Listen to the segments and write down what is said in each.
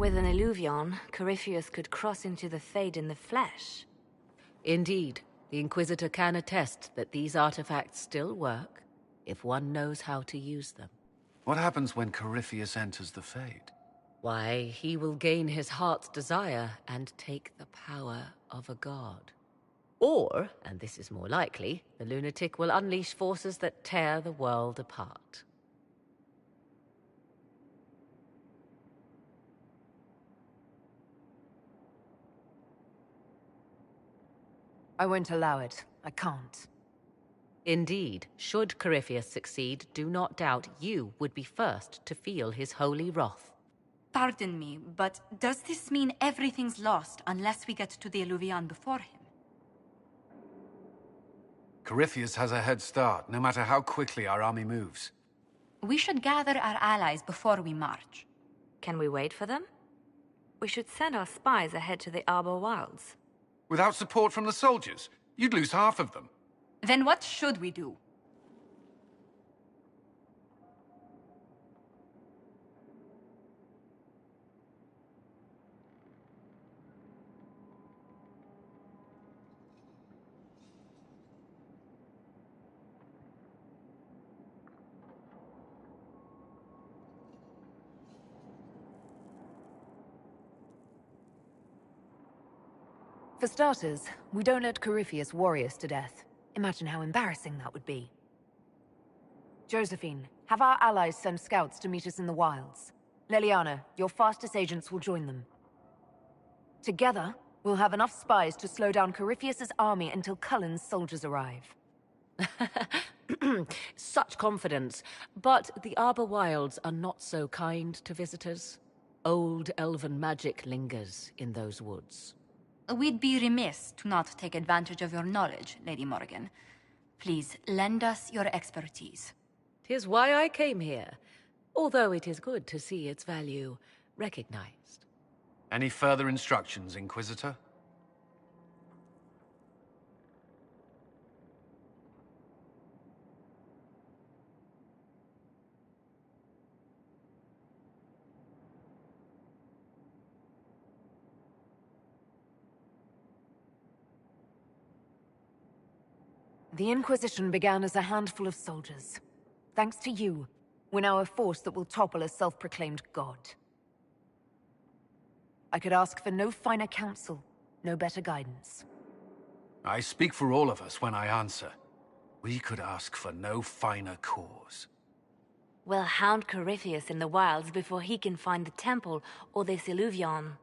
With an illuvion, Corypheus could cross into the Fade in the flesh. Indeed, the Inquisitor can attest that these artifacts still work, if one knows how to use them. What happens when Corypheus enters the Fade? Why, he will gain his heart's desire and take the power of a god. Or, and this is more likely, the lunatic will unleash forces that tear the world apart. I won't allow it. I can't. Indeed, should Corypheus succeed, do not doubt you would be first to feel his holy wrath. Pardon me, but does this mean everything's lost unless we get to the Illuvian before him? Corypheus has a head start, no matter how quickly our army moves. We should gather our allies before we march. Can we wait for them? We should send our spies ahead to the Arbor Wilds. Without support from the soldiers, you'd lose half of them. Then what should we do? For starters, we don't let Corypheus worry us to death. Imagine how embarrassing that would be. Josephine, have our allies send scouts to meet us in the wilds. Leliana, your fastest agents will join them. Together, we'll have enough spies to slow down Corypheus's army until Cullen's soldiers arrive. Such confidence. But the Arbor Wilds are not so kind to visitors. Old elven magic lingers in those woods. We'd be remiss to not take advantage of your knowledge, Lady Morgan. Please, lend us your expertise. 'Tis why I came here, although it is good to see its value recognized. Any further instructions, Inquisitor? The Inquisition began as a handful of soldiers. Thanks to you, we're now a force that will topple a self-proclaimed god. I could ask for no finer counsel, no better guidance. I speak for all of us when I answer. We could ask for no finer cause. We'll hound Corypheus in the wilds before he can find the temple or this illuvion.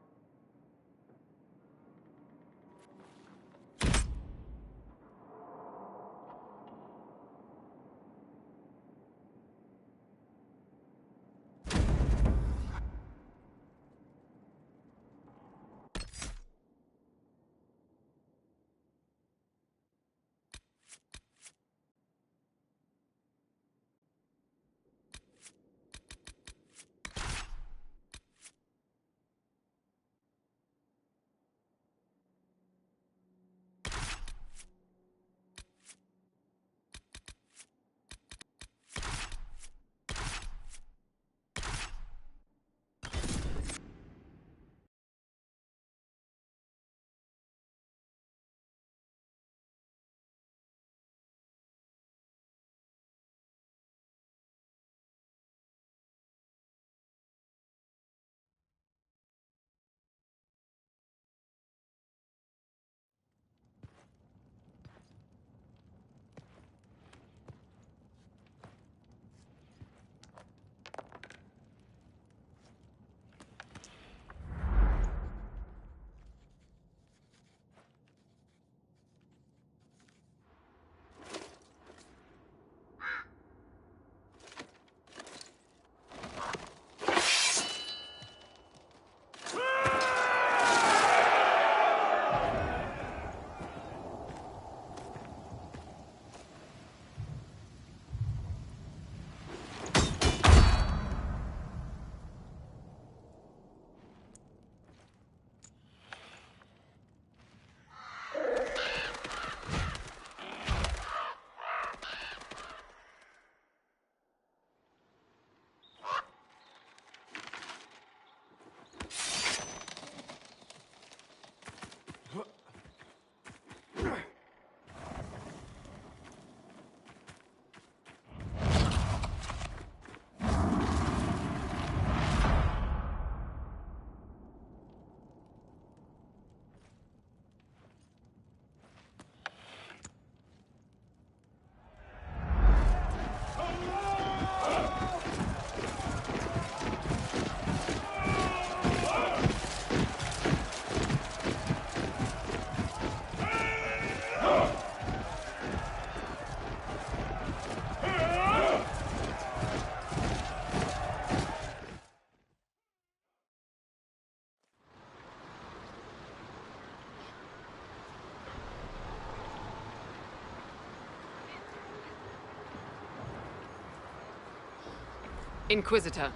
Inquisitor,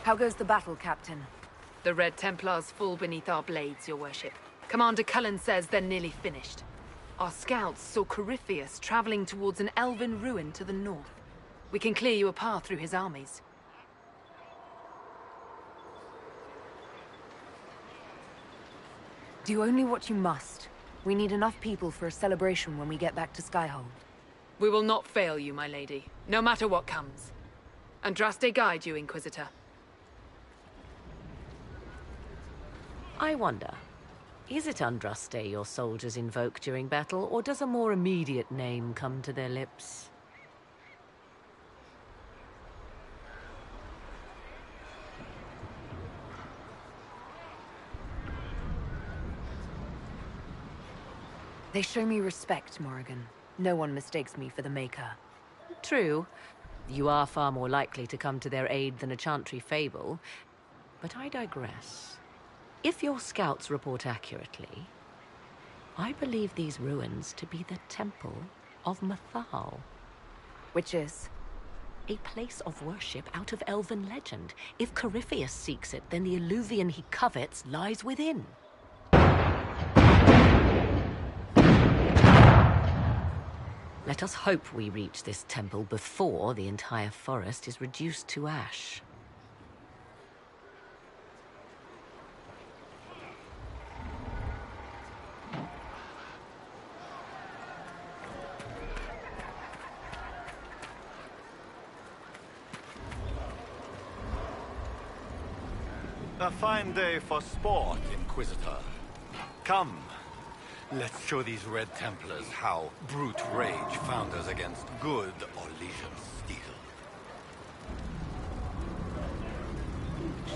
How goes the battle, Captain? the Red Templars fall beneath our blades, your worship. Commander Cullen says they're nearly finished. Our scouts saw Corypheus traveling towards an elven ruin to the north. We can clear you a path through his armies. Do only what you must. We need enough people for a celebration when we get back to Skyhold. We will not fail you, my lady, no matter what comes. Andraste guide you, Inquisitor. I wonder, is it Andraste your soldiers invoke during battle, or does a more immediate name come to their lips? They show me respect, Morrigan. No one mistakes me for the Maker. True. You are far more likely to come to their aid than a chantry fable. But I digress. If your scouts report accurately, I believe these ruins to be the Temple of Mathal. Which is? A place of worship out of elven legend. If Corypheus seeks it, then the Illuvian he covets lies within. Let us hope we reach this temple before the entire forest is reduced to ash. A fine day for sport, Inquisitor. Come, let's show these Red Templars how brute rage founders against good or legion steel.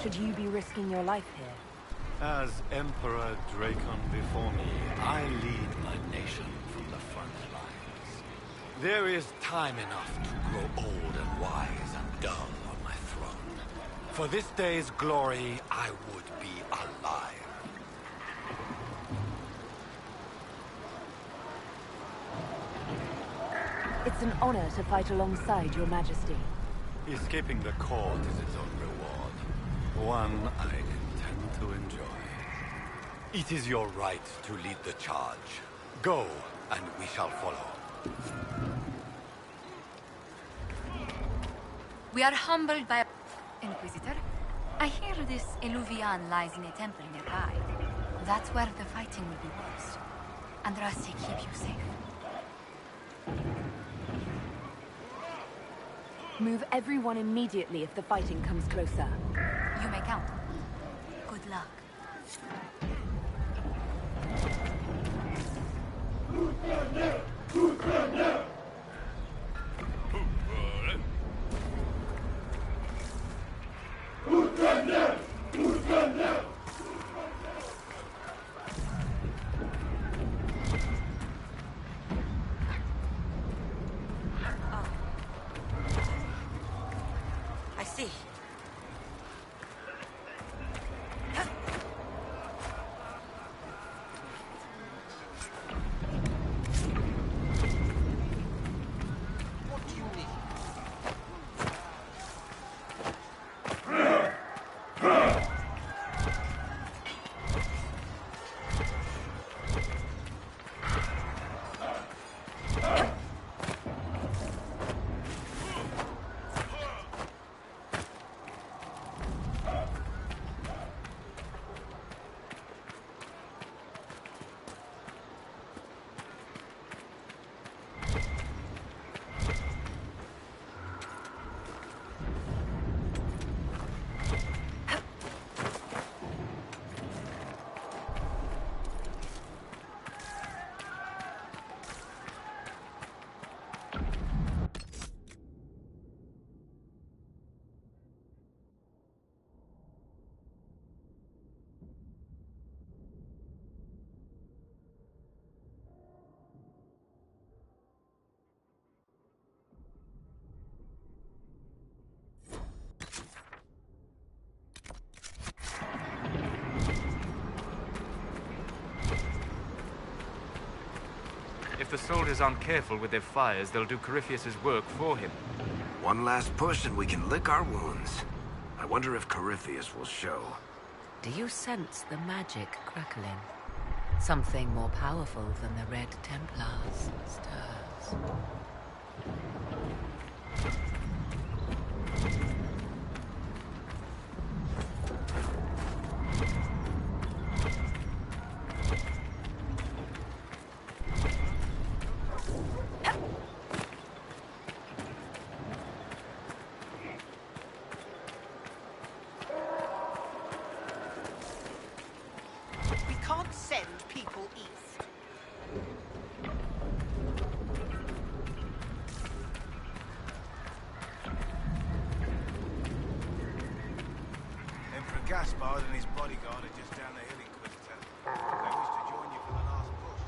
Should you be risking your life here? As Emperor Dracon before me, I lead my nation from the front lines. There is time enough to grow old and wise and dull on my throne. For this day's glory, I would be alive. It's an honor to fight alongside your majesty. Escaping the court is its own reward. One I intend to enjoy. It is your right to lead the charge. Go, and we shall follow. We are humbled by... Inquisitor, I hear this Illuvian lies in a temple nearby. That's where the fighting will be worst. Andraste keep you safe. Move everyone immediately if the fighting comes closer. You may count. Good luck. I see. If the soldiers aren't careful with their fires, they'll do Corypheus's work for him. One last push and we can lick our wounds. I wonder if Corypheus will show. Do you sense the magic crackling? Something more powerful than the Red Templars stirs. We can't send people east. Emperor Gaspard and his bodyguard are just down the hill, Inquisitor. They wish to join you for the last push.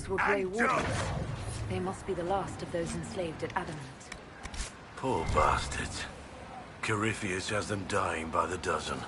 Those were Grey Wardens. They must be the last of those enslaved at Adamant. Poor bastards. Corypheus has them dying by the dozen.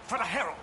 For the Herald!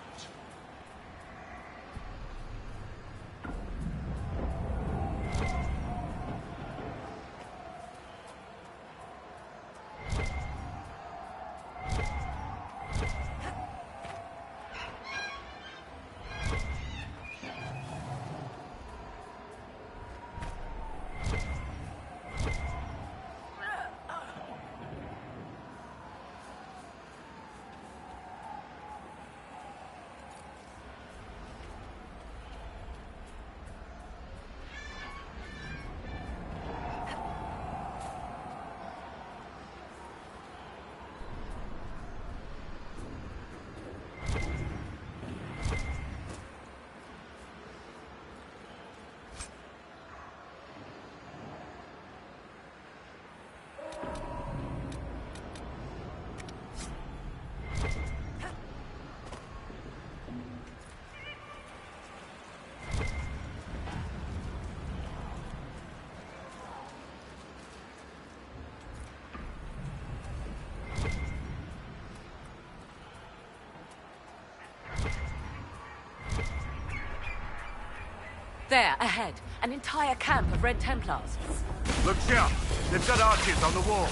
There, ahead. An entire camp of Red Templars. Look here! They've got archers on the wall.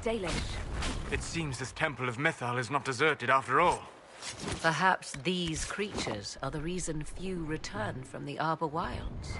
Dalish. It seems this Temple of Mythal is not deserted after all. Perhaps these creatures are the reason few return from the Arbor Wilds.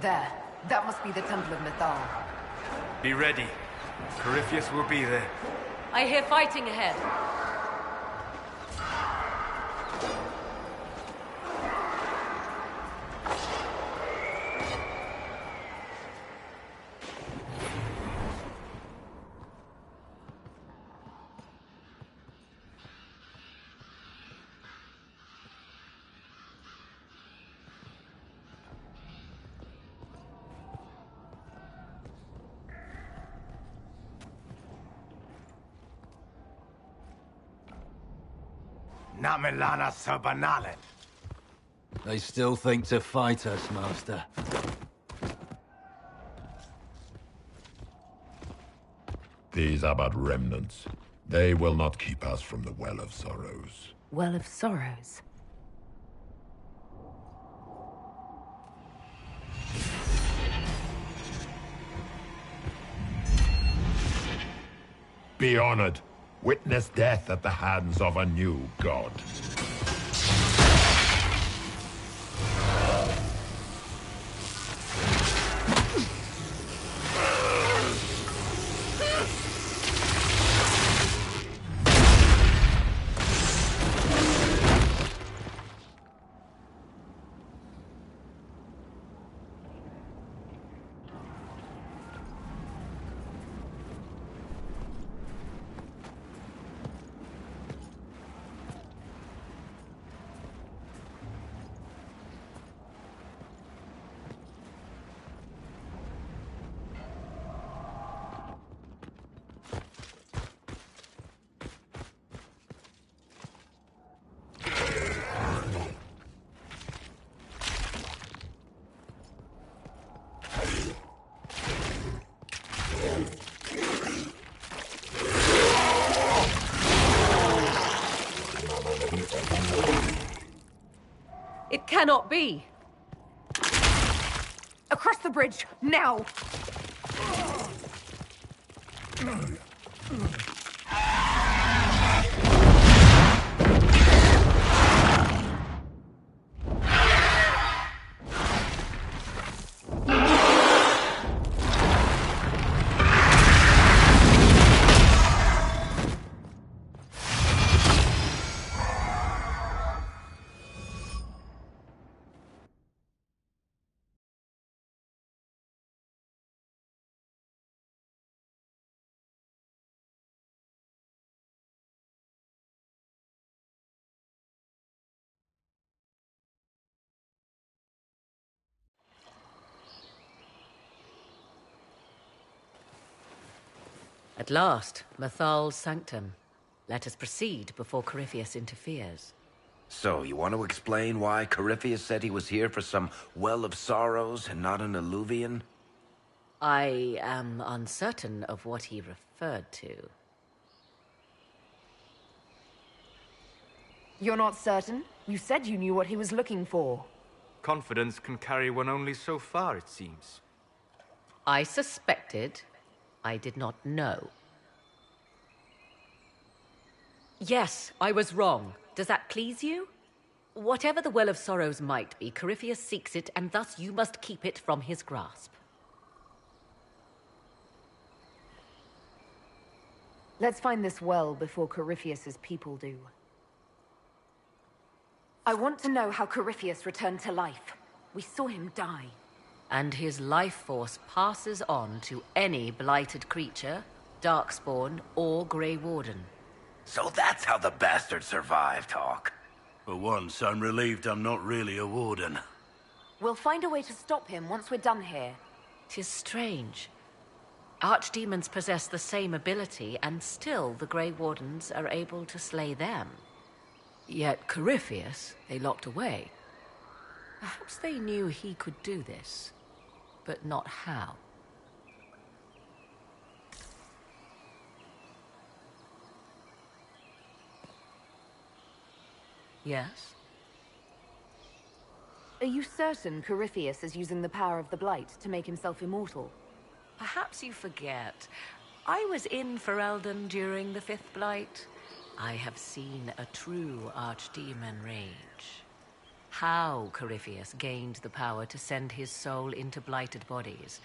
There. That must be the Temple of Mythal. Be ready. Corypheus will be there. I hear fighting ahead. Namelana Sabanale. They still think to fight us, Master. These are but remnants. They will not keep us from the Well of Sorrows. Well of Sorrows. Be honored. Witness death at the hands of a new god. It cannot be! Across the bridge, now! At last, Mythal's sanctum. Let us proceed before Corypheus interferes. So, you want to explain why Corypheus said he was here for some Well of Sorrows and not an Eluvian? I am uncertain of what he referred to. You're not certain? You said you knew what he was looking for. Confidence can carry one only so far, it seems. I suspected. I did not know. Yes, I was wrong. Does that please you? Whatever the Well of Sorrows might be, Corypheus seeks it, and thus you must keep it from his grasp. Let's find this well before Corypheus's people do. I want to know how Corypheus returned to life. We saw him die. And his life force passes on to any blighted creature, darkspawn, or Grey Warden. So that's how the bastard survived, Hawk. For once, I'm relieved I'm not really a warden. We'll find a way to stop him once we're done here. 'Tis strange. Archdemons possess the same ability, and still the Grey Wardens are able to slay them. Yet Corypheus, they locked away. Perhaps they knew he could do this, but not how. Yes? Are you certain Corypheus is using the power of the Blight to make himself immortal? Perhaps you forget. I was in Ferelden during the Fifth Blight. I have seen a true archdemon rage. How Corypheus gained the power to send his soul into blighted bodies,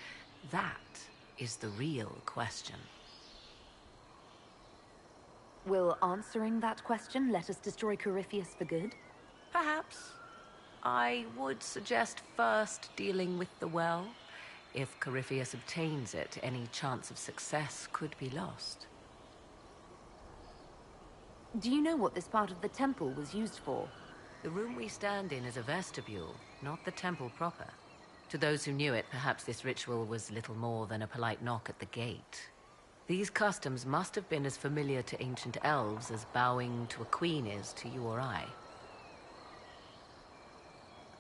that is the real question. Will answering that question let us destroy Corypheus for good? Perhaps. I would suggest first dealing with the well. If Corypheus obtains it, any chance of success could be lost. Do you know what this part of the temple was used for? The room we stand in is a vestibule, not the temple proper. To those who knew it, perhaps this ritual was little more than a polite knock at the gate. These customs must have been as familiar to ancient elves as bowing to a queen is to you or I.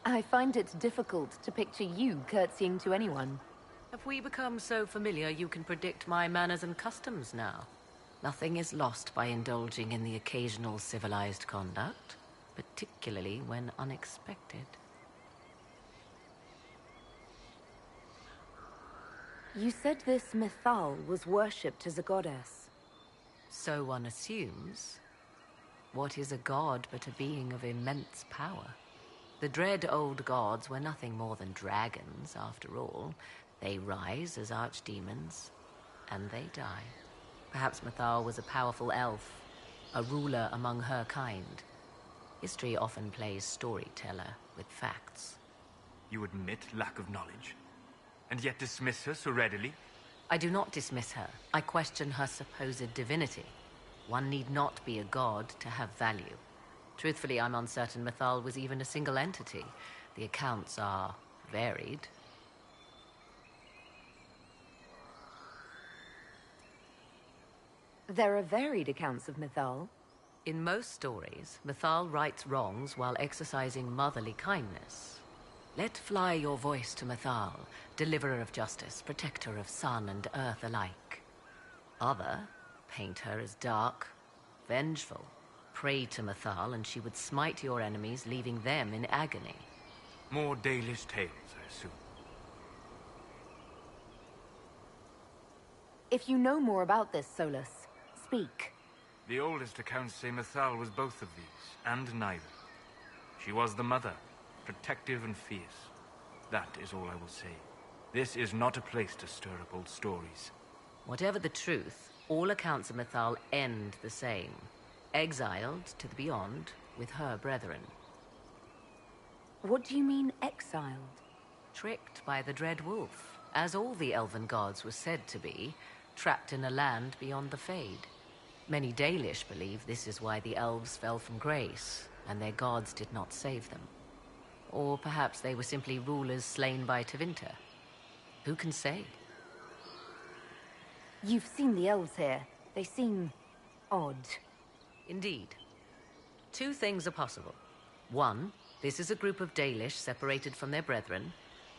I find it difficult to picture you curtsying to anyone. Have we become so familiar you can predict my manners and customs now? Nothing is lost by indulging in the occasional civilized conduct, particularly when unexpected. You said this Mythal was worshipped as a goddess. So one assumes. What is a god but a being of immense power? The dread old gods were nothing more than dragons, after all. They rise as archdemons, and they die. Perhaps Mythal was a powerful elf, a ruler among her kind. History often plays storyteller with facts. You admit lack of knowledge, and yet dismiss her so readily? I do not dismiss her. I question her supposed divinity. One need not be a god to have value. Truthfully, I'm uncertain Mythal was even a single entity. The accounts are varied. There are varied accounts of Mythal. In most stories, Mythal rights wrongs while exercising motherly kindness. Let fly your voice to Mythal, deliverer of justice, protector of sun and earth alike. Other paint her as dark, vengeful. Pray to Mythal and she would smite your enemies, leaving them in agony. More Dalish tales, I assume. If you know more about this, Solus, speak. The oldest accounts say Mythal was both of these, and neither. She was the mother, protective and fierce. That is all I will say. This is not a place to stir up old stories. Whatever the truth, all accounts of Mythal end the same. Exiled to the beyond with her brethren. What do you mean, exiled? Tricked by the Dread Wolf, as all the elven gods were said to be, trapped in a land beyond the Fade. Many Dalish believe this is why the elves fell from grace, and their gods did not save them. Or perhaps they were simply rulers slain by Tevinter. Who can say? You've seen the elves here. They seem odd. Indeed. Two things are possible. One, this is a group of Dalish separated from their brethren,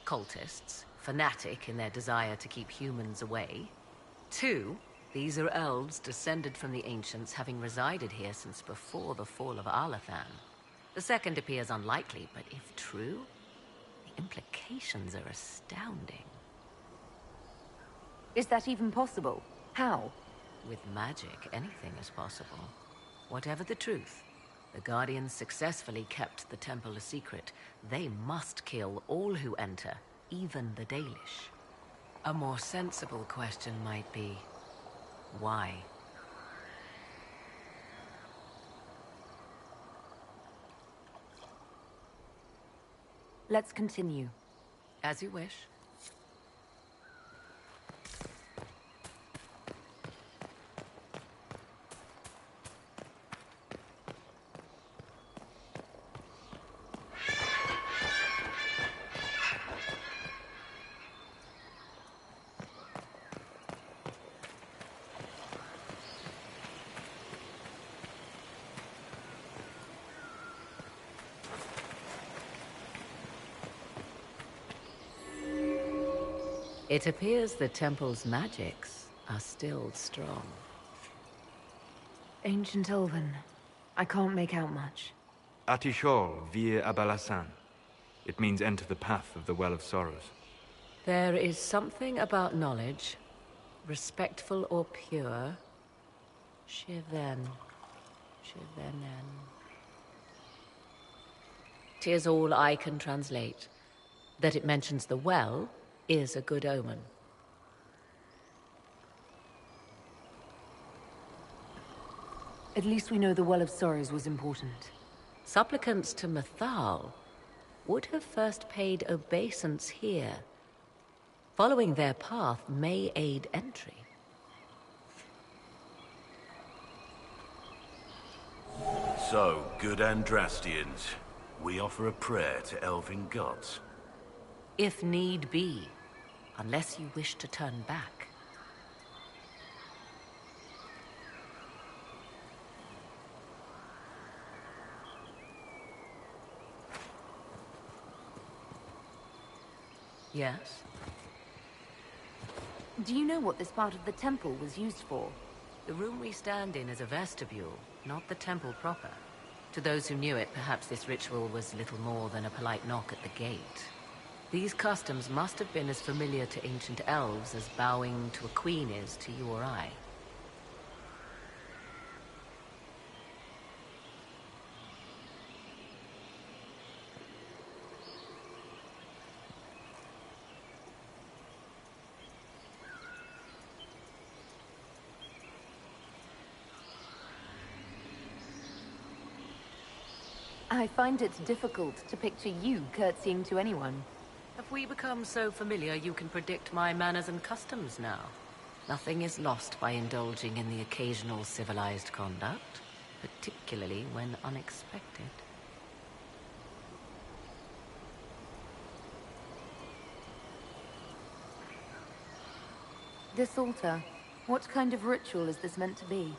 cultists, fanatic in their desire to keep humans away. Two, these are elves descended from the ancients, having resided here since before the fall of Arlathan. The second appears unlikely, but if true, the implications are astounding. Is that even possible? How? With magic, anything is possible. Whatever the truth, the Guardians successfully kept the temple a secret. They must kill all who enter, even the Dalish. A more sensible question might be, why? Let's continue. As you wish. It appears the temple's magics are still strong. Ancient Elven. I can't make out much. Atishol vir Abalasan. It means enter the path of the Well of Sorrows. There is something about knowledge, respectful or pure. Shivenen. 'Tis all I can translate. That it mentions the well is a good omen. At least we know the Well of Sorrows was important. Supplicants to Mythal would have first paid obeisance here. Following their path may aid entry. So, good Andrastians, we offer a prayer to elven gods. If need be, unless you wish to turn back. Yes? Do you know what this part of the temple was used for? The room we stand in is a vestibule, not the temple proper. To those who knew it, perhaps this ritual was little more than a polite knock at the gate. These customs must have been as familiar to ancient elves as bowing to a queen is to you or I. I find it difficult to picture you curtsying to anyone. Have we become so familiar you can predict my manners and customs now? Nothing is lost by indulging in the occasional civilized conduct, particularly when unexpected. This altar, what kind of ritual is this meant to be?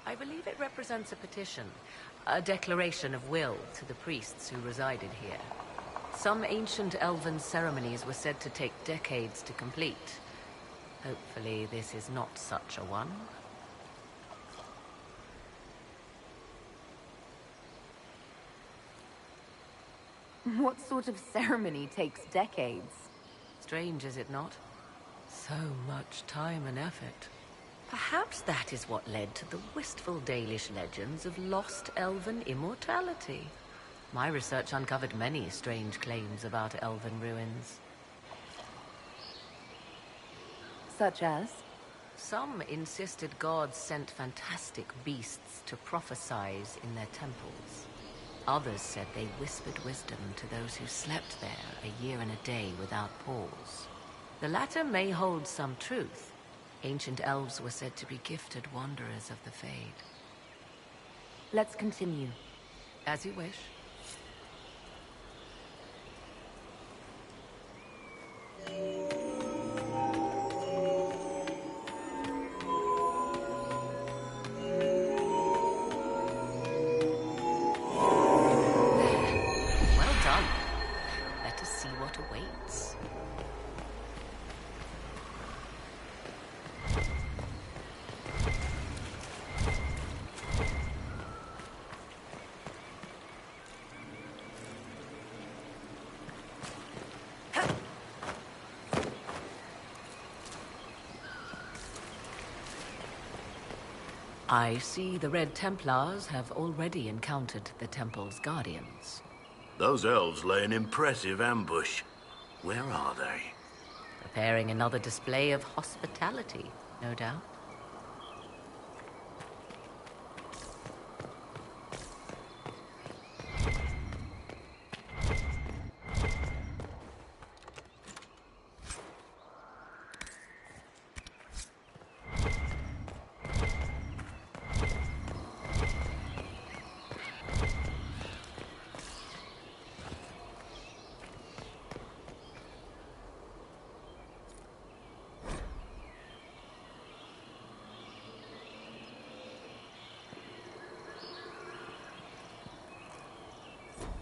I believe it represents a petition, a declaration of will to the priests who resided here. Some ancient elven ceremonies were said to take decades to complete. Hopefully this is not such a one. What sort of ceremony takes decades? Strange, is it not? So much time and effort. Perhaps that is what led to the wistful Dalish legends of lost elven immortality. My research uncovered many strange claims about elven ruins. Such as? Some insisted gods sent fantastic beasts to prophesize in their temples. Others said they whispered wisdom to those who slept there a year and a day without pause. The latter may hold some truth. Ancient elves were said to be gifted wanderers of the Fade. Let's continue. As you wish. Well done. Let us see what awaits. I see the Red Templars have already encountered the temple's guardians. Those elves lay an impressive ambush. Where are they? Preparing another display of hospitality, no doubt.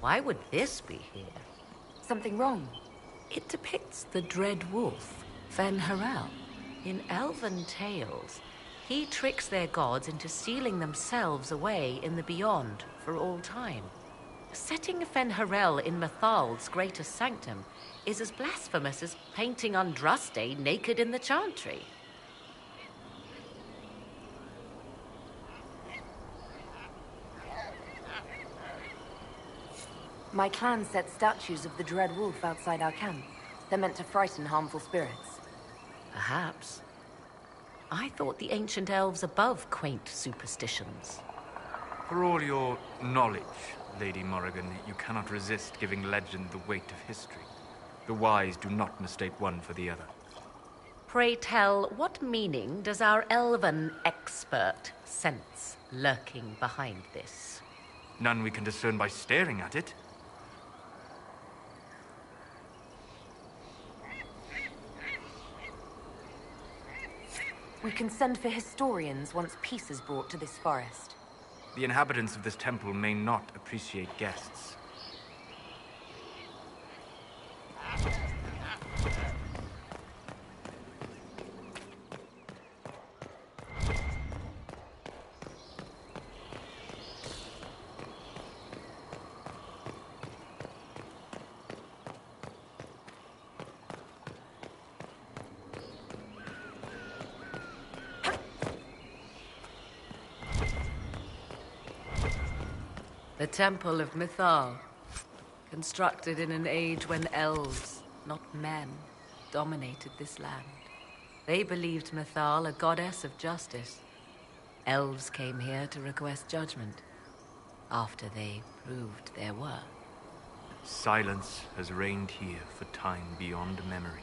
Why would this be here? Something wrong? It depicts the dread wolf, Fen-Harel. In elven tales, he tricks their gods into sealing themselves away in the beyond for all time. Setting Fen-Harel in Mythal's greatest sanctum is as blasphemous as painting Andraste naked in the chantry. My clan set statues of the Dread Wolf outside our camp. They're meant to frighten harmful spirits. Perhaps. I thought the ancient elves above quaint superstitions. For all your knowledge, Lady Morrigan, you cannot resist giving legend the weight of history. The wise do not mistake one for the other. Pray tell, what meaning does our elven expert sense lurking behind this? None we can discern by staring at it. We can send for historians once peace is brought to this forest. The inhabitants of this temple may not appreciate guests. The Temple of Mythal, constructed in an age when elves, not men, dominated this land. They believed Mythal a goddess of justice. Elves came here to request judgment, after they proved their worth. Silence has reigned here for time beyond memory.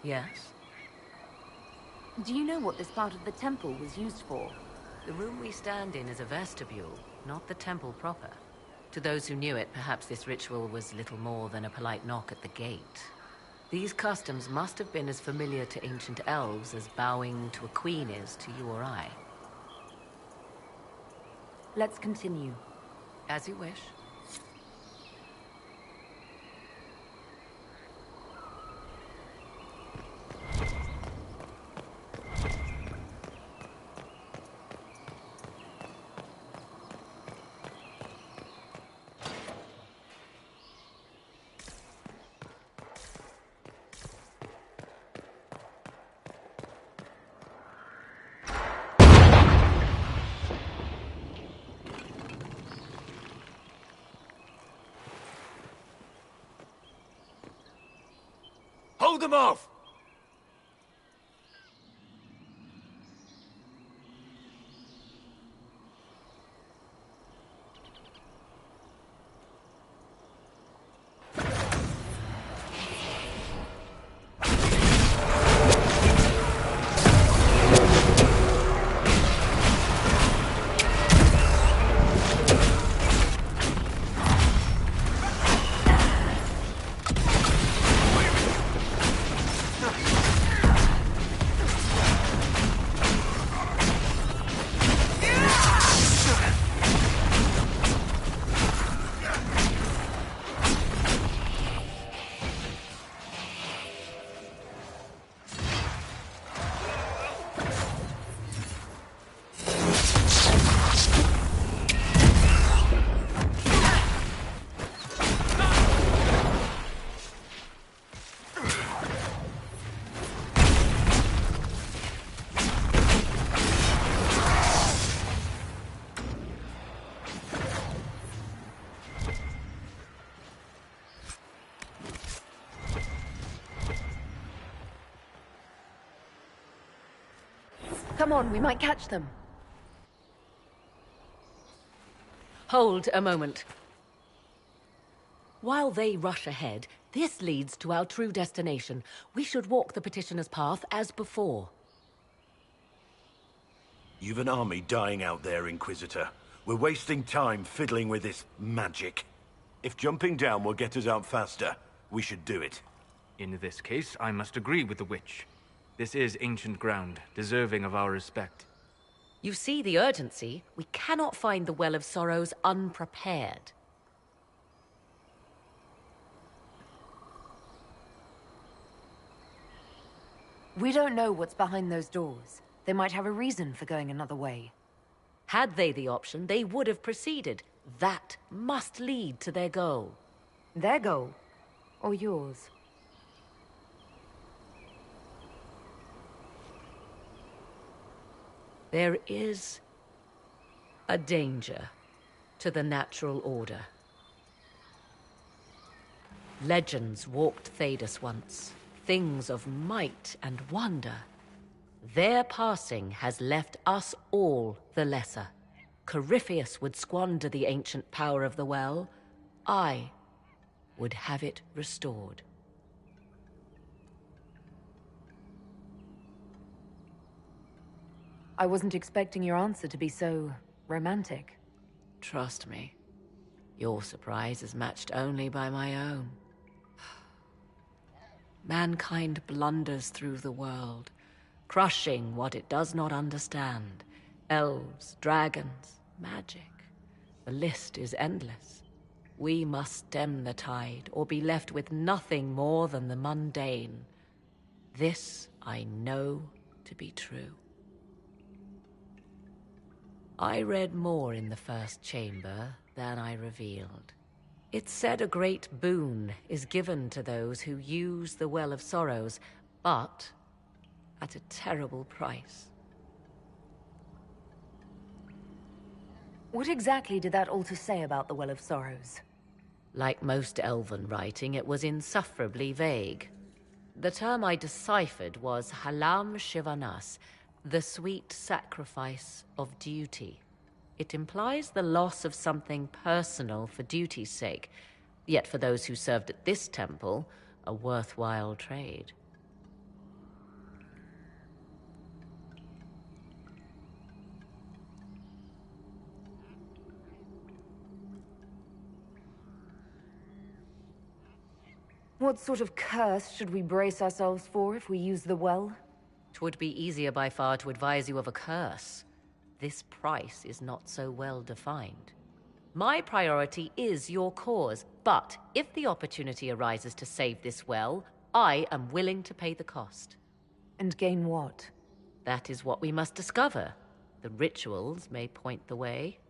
Yes? Do you know what this part of the temple was used for? The room we stand in is a vestibule, not the temple proper. To those who knew it, perhaps this ritual was little more than a polite knock at the gate. These customs must have been as familiar to ancient elves as bowing to a queen is to you or I. Let's continue. As you wish. Hold them off! Come on, we might catch them. Hold a moment. While they rush ahead, this leads to our true destination. We should walk the petitioner's path as before. You've an army dying out there, Inquisitor. We're wasting time fiddling with this magic. If jumping down will get us out faster, we should do it. In this case, I must agree with the witch. This is ancient ground, deserving of our respect. You see the urgency. We cannot find the Well of Sorrows unprepared. We don't know what's behind those doors. They might have a reason for going another way. Had they the option, they would have proceeded. That must lead to their goal. Their goal? Or yours? There is a danger to the natural order. Legends walked Thedas once, things of might and wonder. Their passing has left us all the lesser. Corypheus would squander the ancient power of the well. I would have it restored. I wasn't expecting your answer to be so romantic. Trust me, your surprise is matched only by my own. Mankind blunders through the world, crushing what it does not understand. Elves, dragons, magic. The list is endless. We must stem the tide, or be left with nothing more than the mundane. This I know to be true. I read more in the first chamber than I revealed. It said a great boon is given to those who use the Well of Sorrows, but at a terrible price. What exactly did that altar say about the Well of Sorrows? Like most elven writing, it was insufferably vague. The term I deciphered was Halam Shivanas, the sweet sacrifice of duty. It implies the loss of something personal for duty's sake, yet for those who served at this temple, a worthwhile trade. What sort of curse should we brace ourselves for if we use the well? 'Twould be easier by far to advise you of a curse. This price is not so well defined. My priority is your cause, but if the opportunity arises to save this well, I am willing to pay the cost. And gain what? That is what we must discover. The rituals may point the way.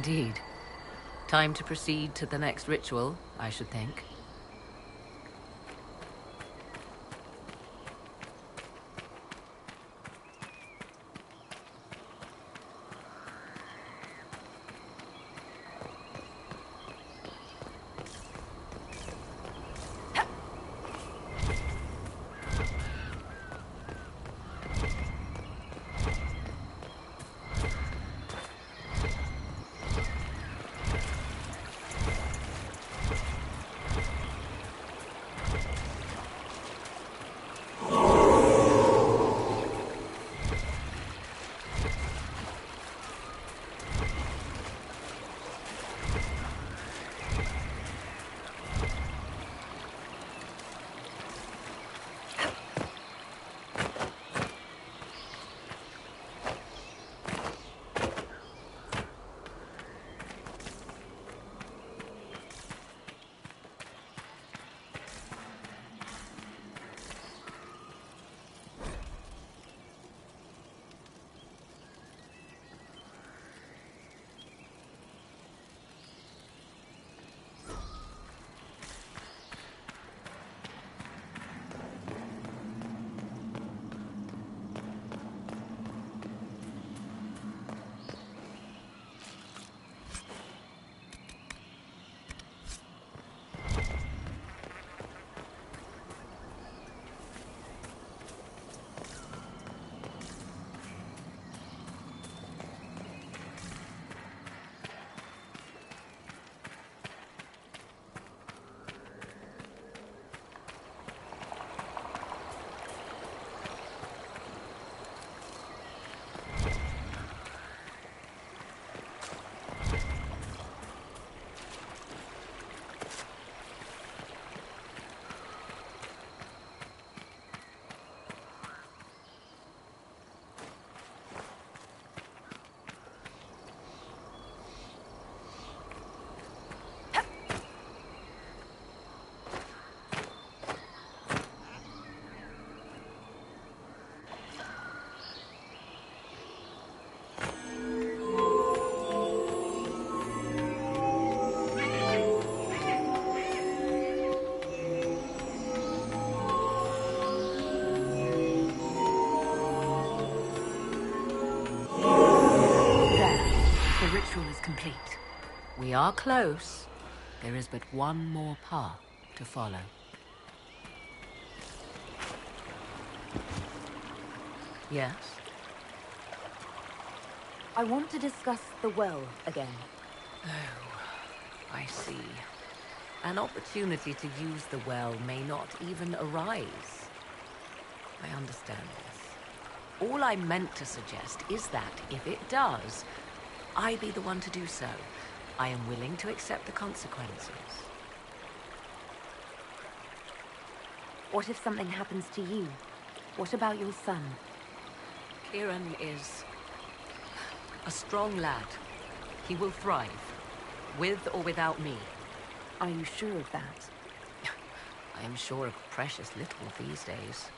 indeed. Time to proceed to the next ritual, I should think. The ritual is complete. We are close. There is but one more path to follow. Yes? I want to discuss the well again. Oh, I see. An opportunity to use the well may not even arise. I understand this. All I meant to suggest is that, if it does, I be the one to do so. I am willing to accept the consequences. What if something happens to you? What about your son? Kieran is a strong lad. He will thrive, with or without me. Are you sure of that? I am sure of precious little these days.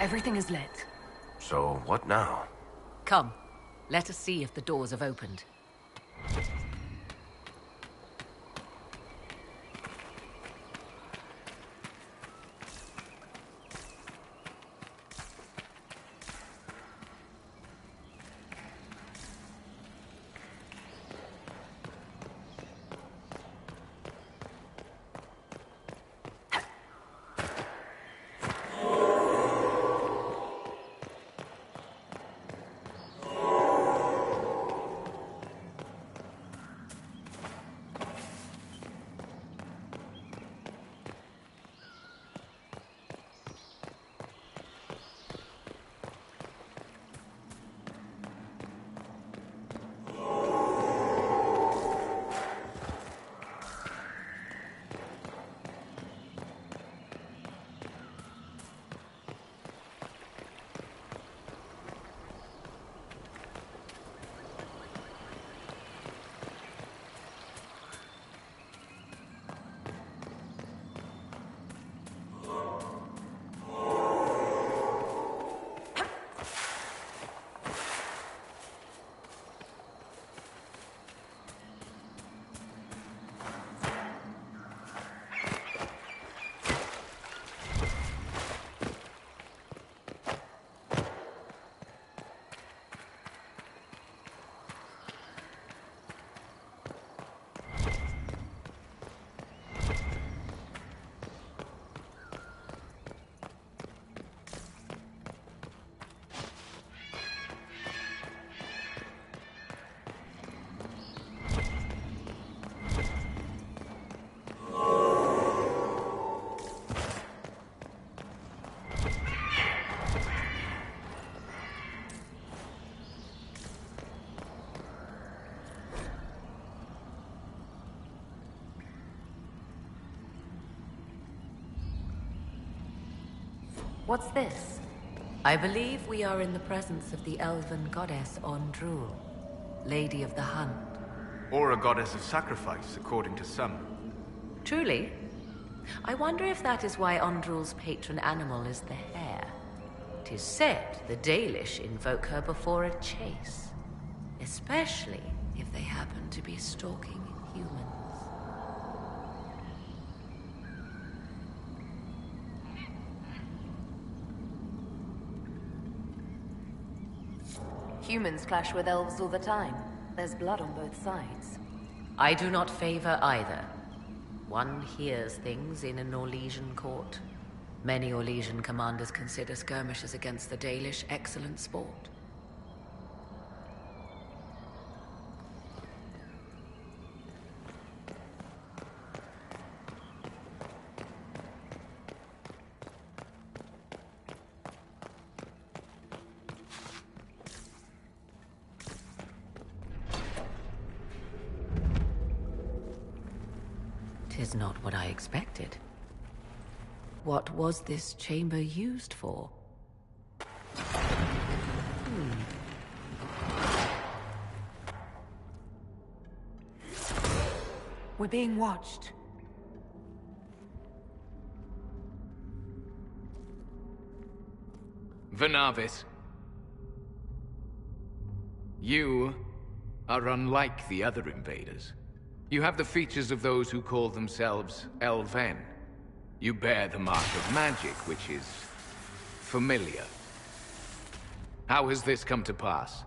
Everything is lit. So, what now? Come, let us see if the doors have opened. What's this? I believe we are in the presence of the elven goddess Ondrul, Lady of the Hunt. Or a goddess of sacrifice, according to some. Truly? I wonder if that is why Ondrul's patron animal is the hare. 'Tis said the Dalish invoke her before a chase, especially if they happen to be stalking humans. Humans clash with elves all the time. There's blood on both sides. I do not favor either. One hears things in an Orlesian court. Many Orlesian commanders consider skirmishes against the Dalish excellent sport. Tis not what I expected. What was this chamber used for? We're being watched. Venavis. You are unlike the other invaders. You have the features of those who call themselves Elven. You bear the mark of magic, which is familiar. How has this come to pass?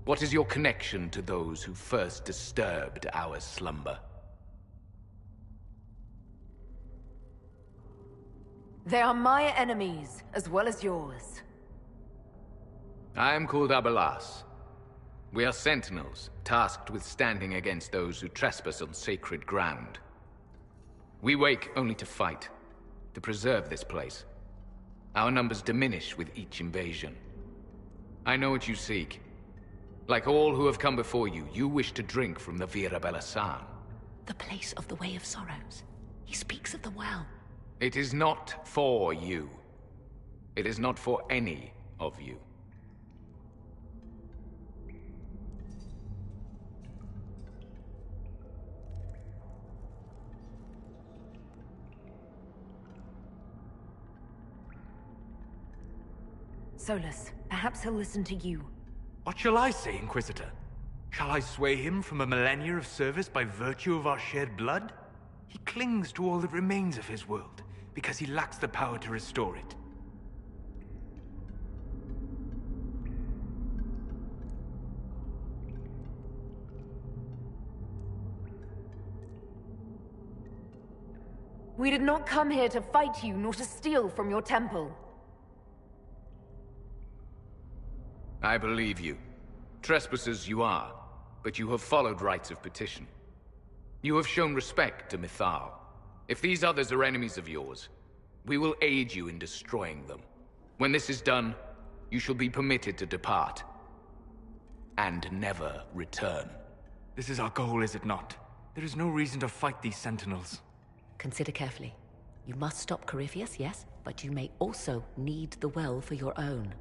What is your connection to those who first disturbed our slumber? They are my enemies, as well as yours. I am called Abelas. We are sentinels, tasked with standing against those who trespass on sacred ground. We wake only to fight, to preserve this place. Our numbers diminish with each invasion. I know what you seek. Like all who have come before you, you wish to drink from the Vira Belasan. The place of the Way of Sorrows. He speaks of the well. It is not for you. It is not for any of you. Solus, perhaps he'll listen to you. What shall I say, Inquisitor? Shall I sway him from a millennia of service by virtue of our shared blood? He clings to all that remains of his world, because he lacks the power to restore it. We did not come here to fight you, nor to steal from your temple. I believe you. Trespassers you are, but you have followed rites of petition. You have shown respect to Mythal. If these others are enemies of yours, we will aid you in destroying them. When this is done, you shall be permitted to depart. And never return. This is our goal, is it not? There is no reason to fight these sentinels. Consider carefully. You must stop Corypheus, yes, but you may also need the well for your own.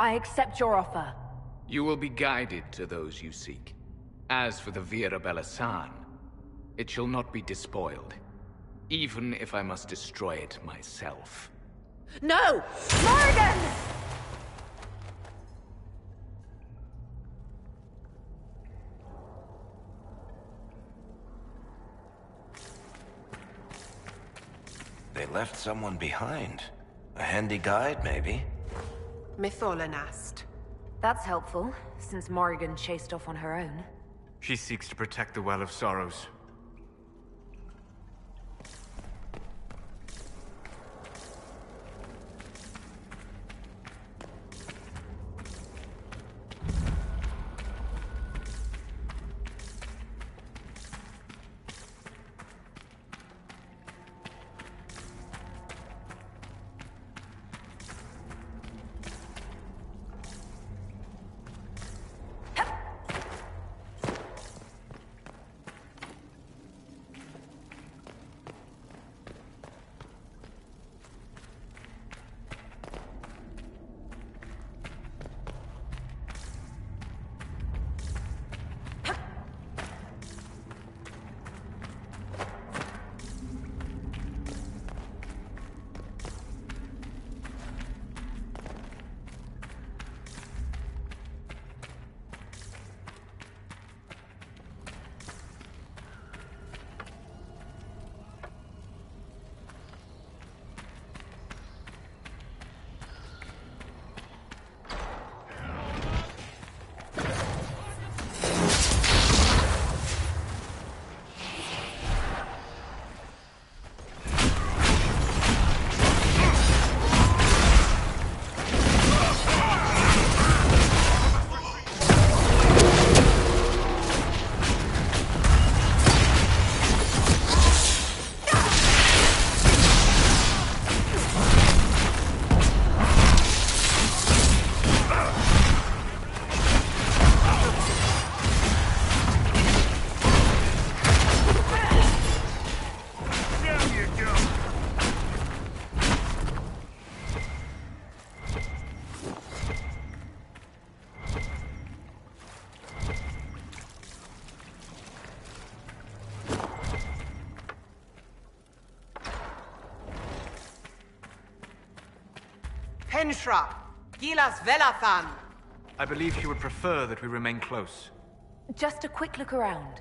I accept your offer. You will be guided to those you seek. As for the Vira Bellasan, it shall not be despoiled, even if I must destroy it myself. No! Morrigan! They left someone behind. A handy guide, maybe? Mytholanast. That's helpful, since Morrigan chased off on her own. She seeks to protect the Well of Sorrows. Henshra, Gilas Velathan. I believe she would prefer that we remain close. Just a quick look around.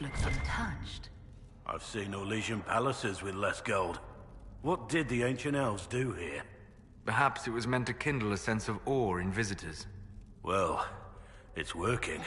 looks untouched. I've seen Orlesian palaces with less gold. What did the ancient elves do here? Perhaps it was meant to kindle a sense of awe in visitors. Well, it's working.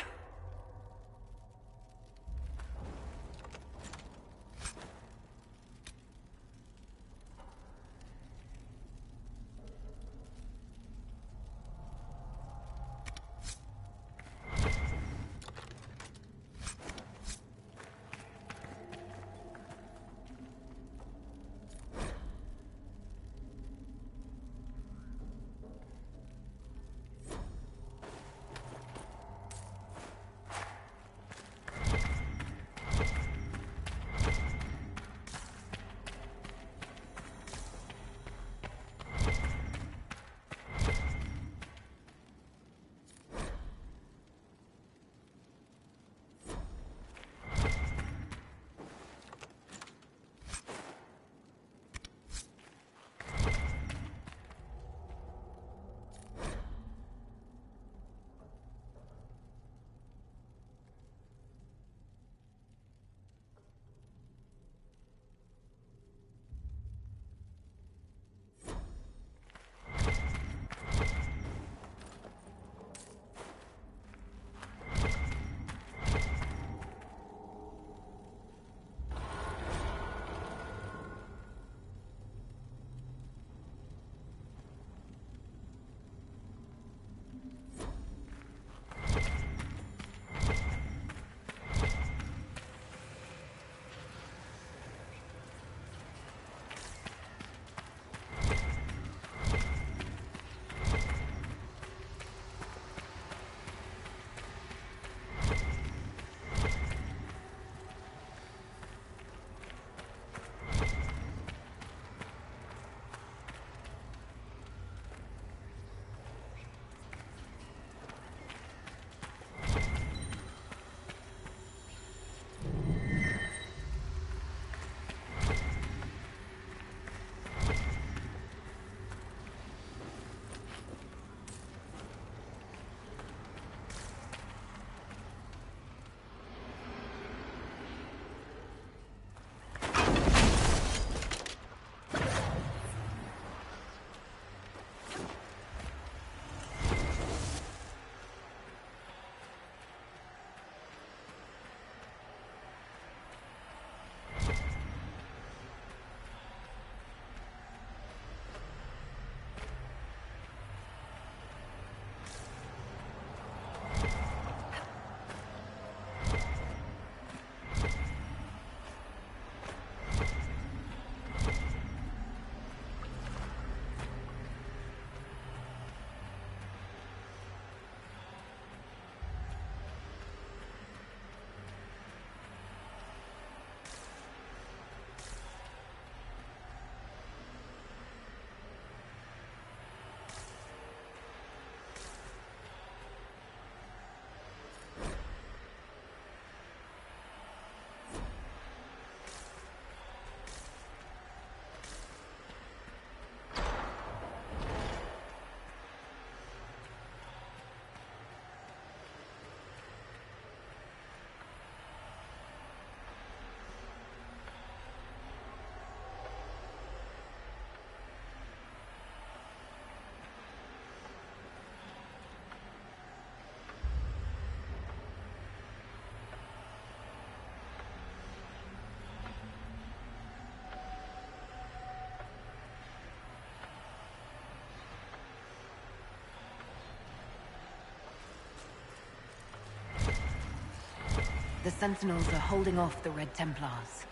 The Sentinels are holding off the Red Templars.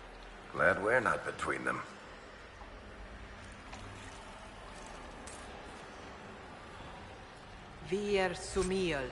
Glad we're not between them. Vir Sumiel.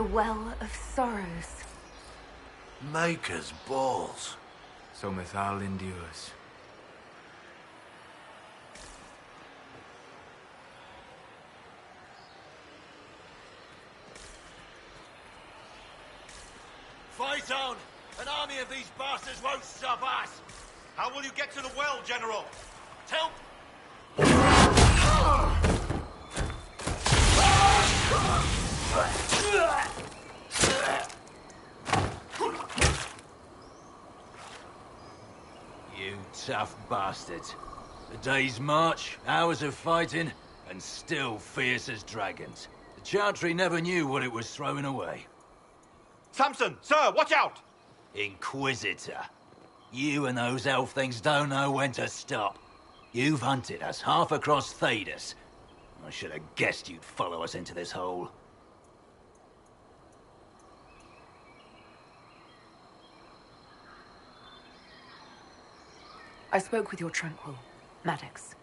The Well of Sorrows. Maker's balls. So Mythal endures. Fight on! An army of these bastards won't stop us! How will you get to the well, General? Tell... You tough bastards. A day's march, hours of fighting, and still fierce as dragons. The Chantry never knew what it was throwing away. Samson! Sir, watch out! Inquisitor. You and those elf things don't know when to stop. You've hunted us half across Thedas. I should have guessed you'd follow us into this hole. I spoke with your Tranquil, Maddox.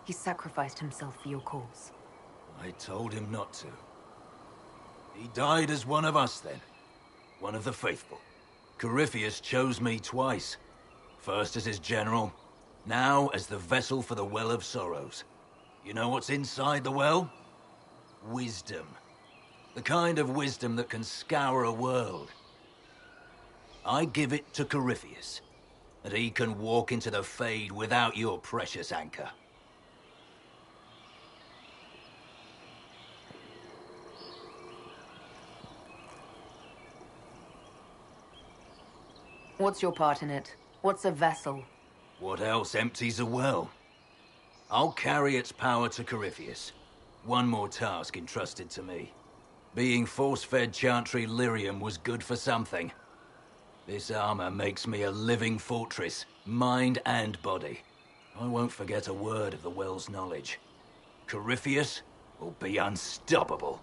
He sacrificed himself for your cause. I told him not to. He died as one of us then. One of the faithful. Corypheus chose me twice. First as his general, now as the vessel for the Well of Sorrows. You know what's inside the well? Wisdom. The kind of wisdom that can scour a world. I give it to Corypheus, that he can walk into the Fade without your precious anchor. What's your part in it? What's a vessel? What else empties a well? I'll carry its power to Corypheus. One more task entrusted to me. Being force-fed Chantry lyrium was good for something. This armor makes me a living fortress, mind and body. I won't forget a word of the well's knowledge. Corypheus will be unstoppable.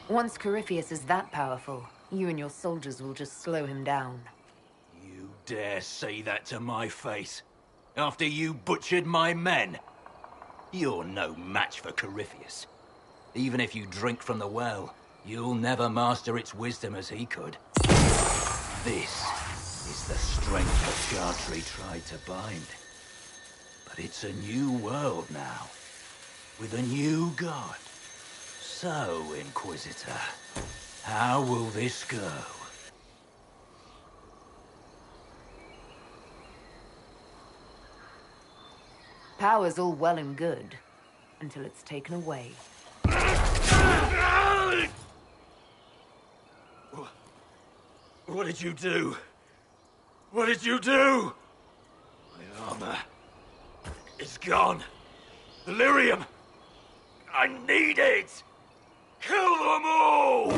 Once Corypheus is that powerful, you and your soldiers will just slow him down. You dare say that to my face? After you butchered my men? You're no match for Corypheus. Even if you drink from the well, you'll never master its wisdom as he could. This is the strength the Chantry tried to bind. But it's a new world now, with a new god. So, Inquisitor, how will this go? Power's all well and good, until it's taken away. What did you do? What did you do? My armor is gone. The lyrium! I need it! Kill them all!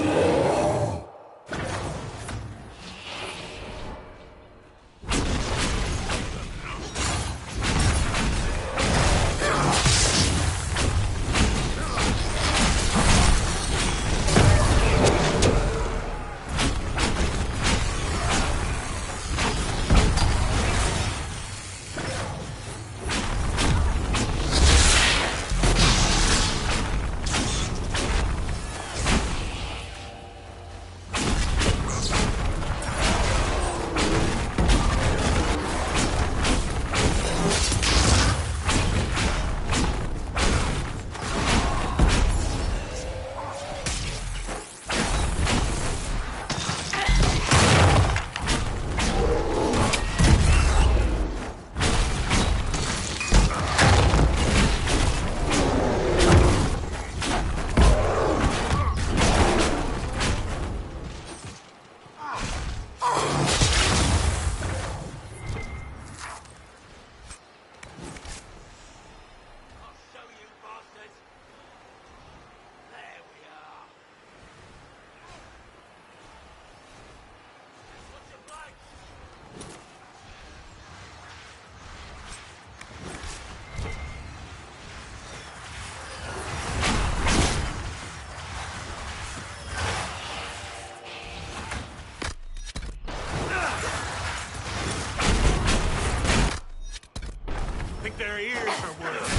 Their ears are worse.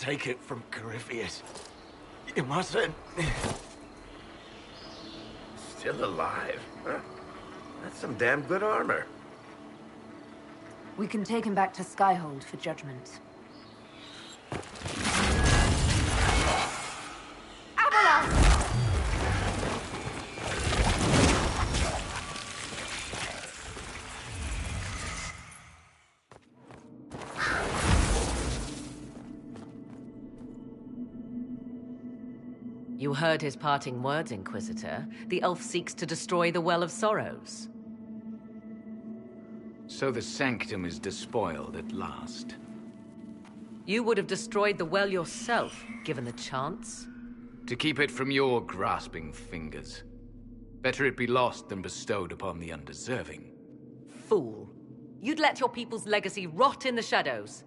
take it from Corypheus. You mustn't. Still alive? Huh? That's some damn good armor. We can take him back to Skyhold for judgment. You heard his parting words, Inquisitor. The elf seeks to destroy the Well of Sorrows. So the Sanctum is despoiled at last. You would have destroyed the well yourself, given the chance. To keep it from your grasping fingers. Better it be lost than bestowed upon the undeserving. Fool. You'd let your people's legacy rot in the shadows.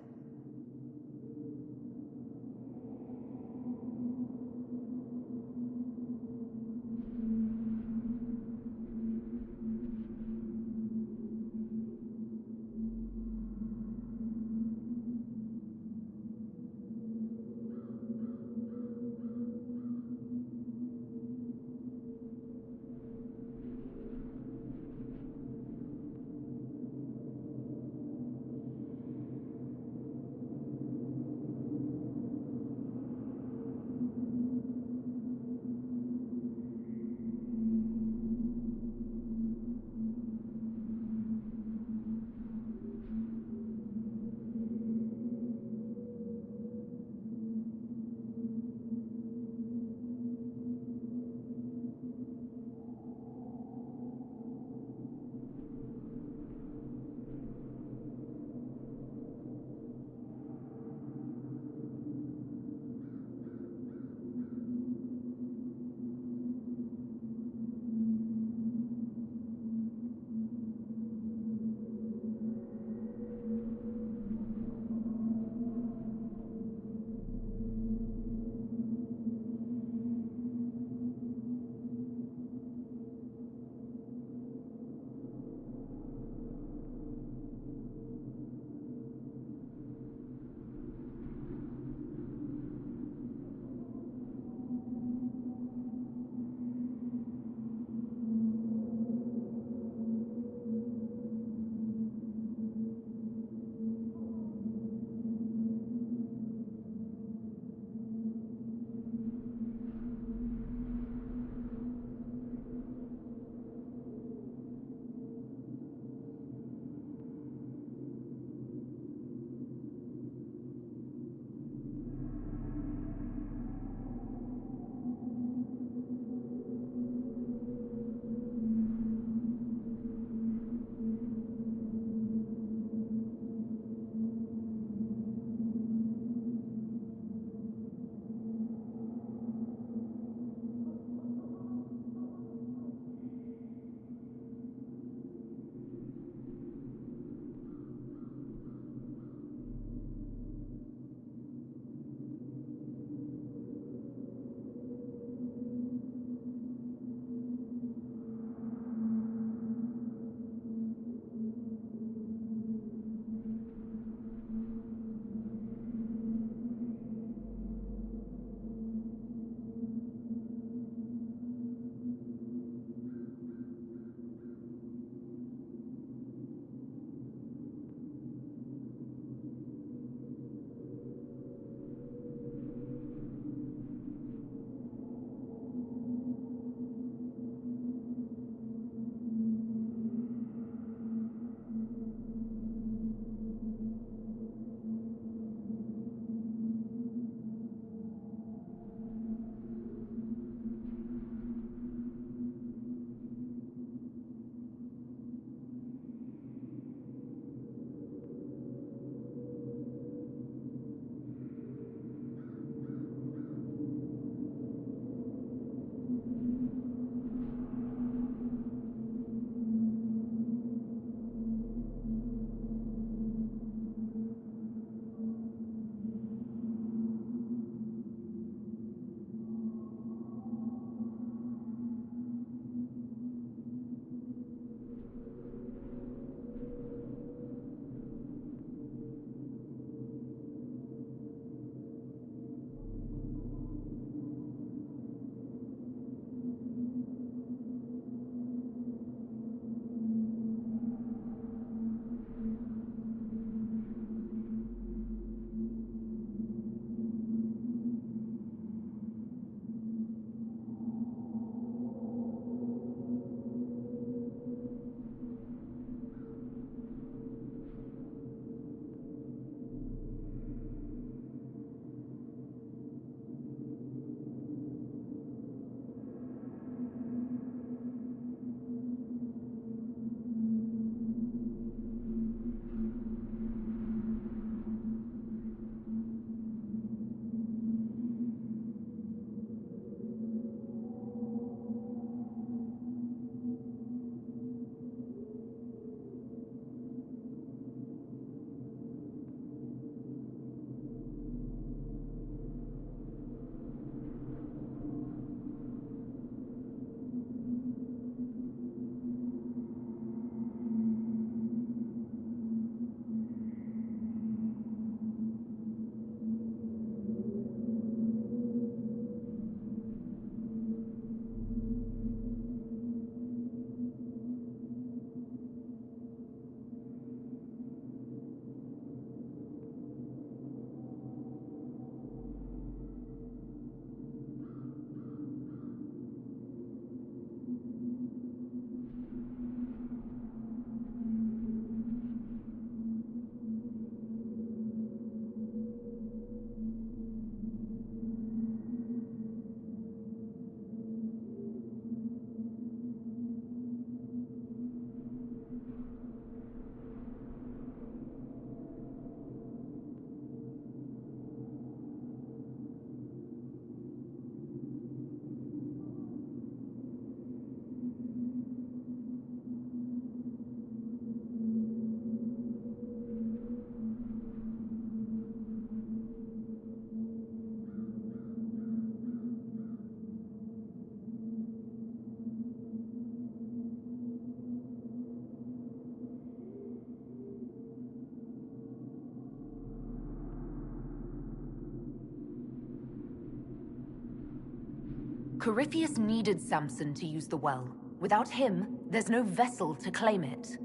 Corypheus needed Samson to use the well. Without him, there's no vessel to claim it.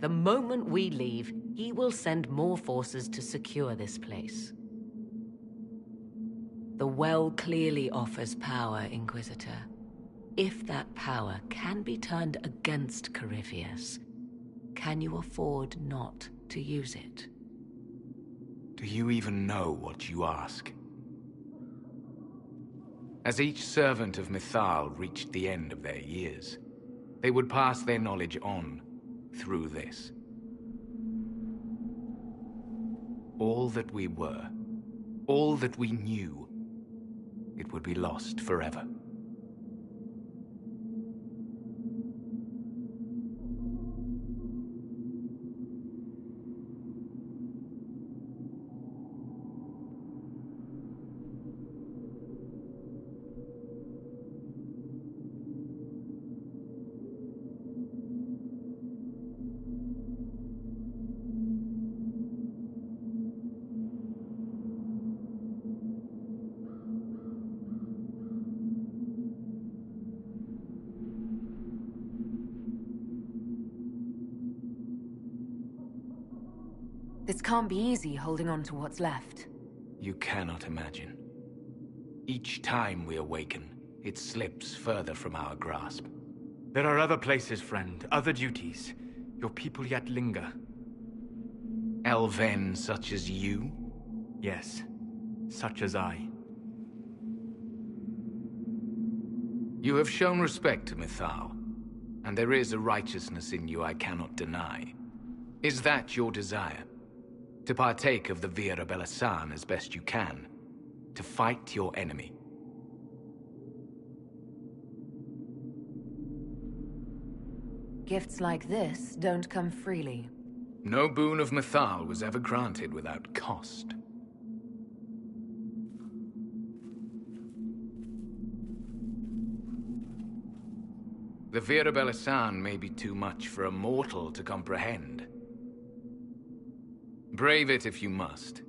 The moment we leave, he will send more forces to secure this place. The well clearly offers power, Inquisitor. If that power can be turned against Corypheus, can you afford not to use it? Do you even know what you ask? As each servant of Mythal reached the end of their years, they would pass their knowledge on through this. All that we were, all that we knew, it would be lost forever. This can't be easy holding on to what's left. You cannot imagine. Each time we awaken, it slips further from our grasp. There are other places, friend, other duties. Your people yet linger. Elven such as you? Yes, such as I. You have shown respect to Mythal, and there is a righteousness in you I cannot deny. Is that your desire? To partake of the Vira Belasan as best you can? To fight your enemy? Gifts like this don't come freely. No boon of Mythal was ever granted without cost. The Vira Belasan may be too much for a mortal to comprehend. Brave it if you must.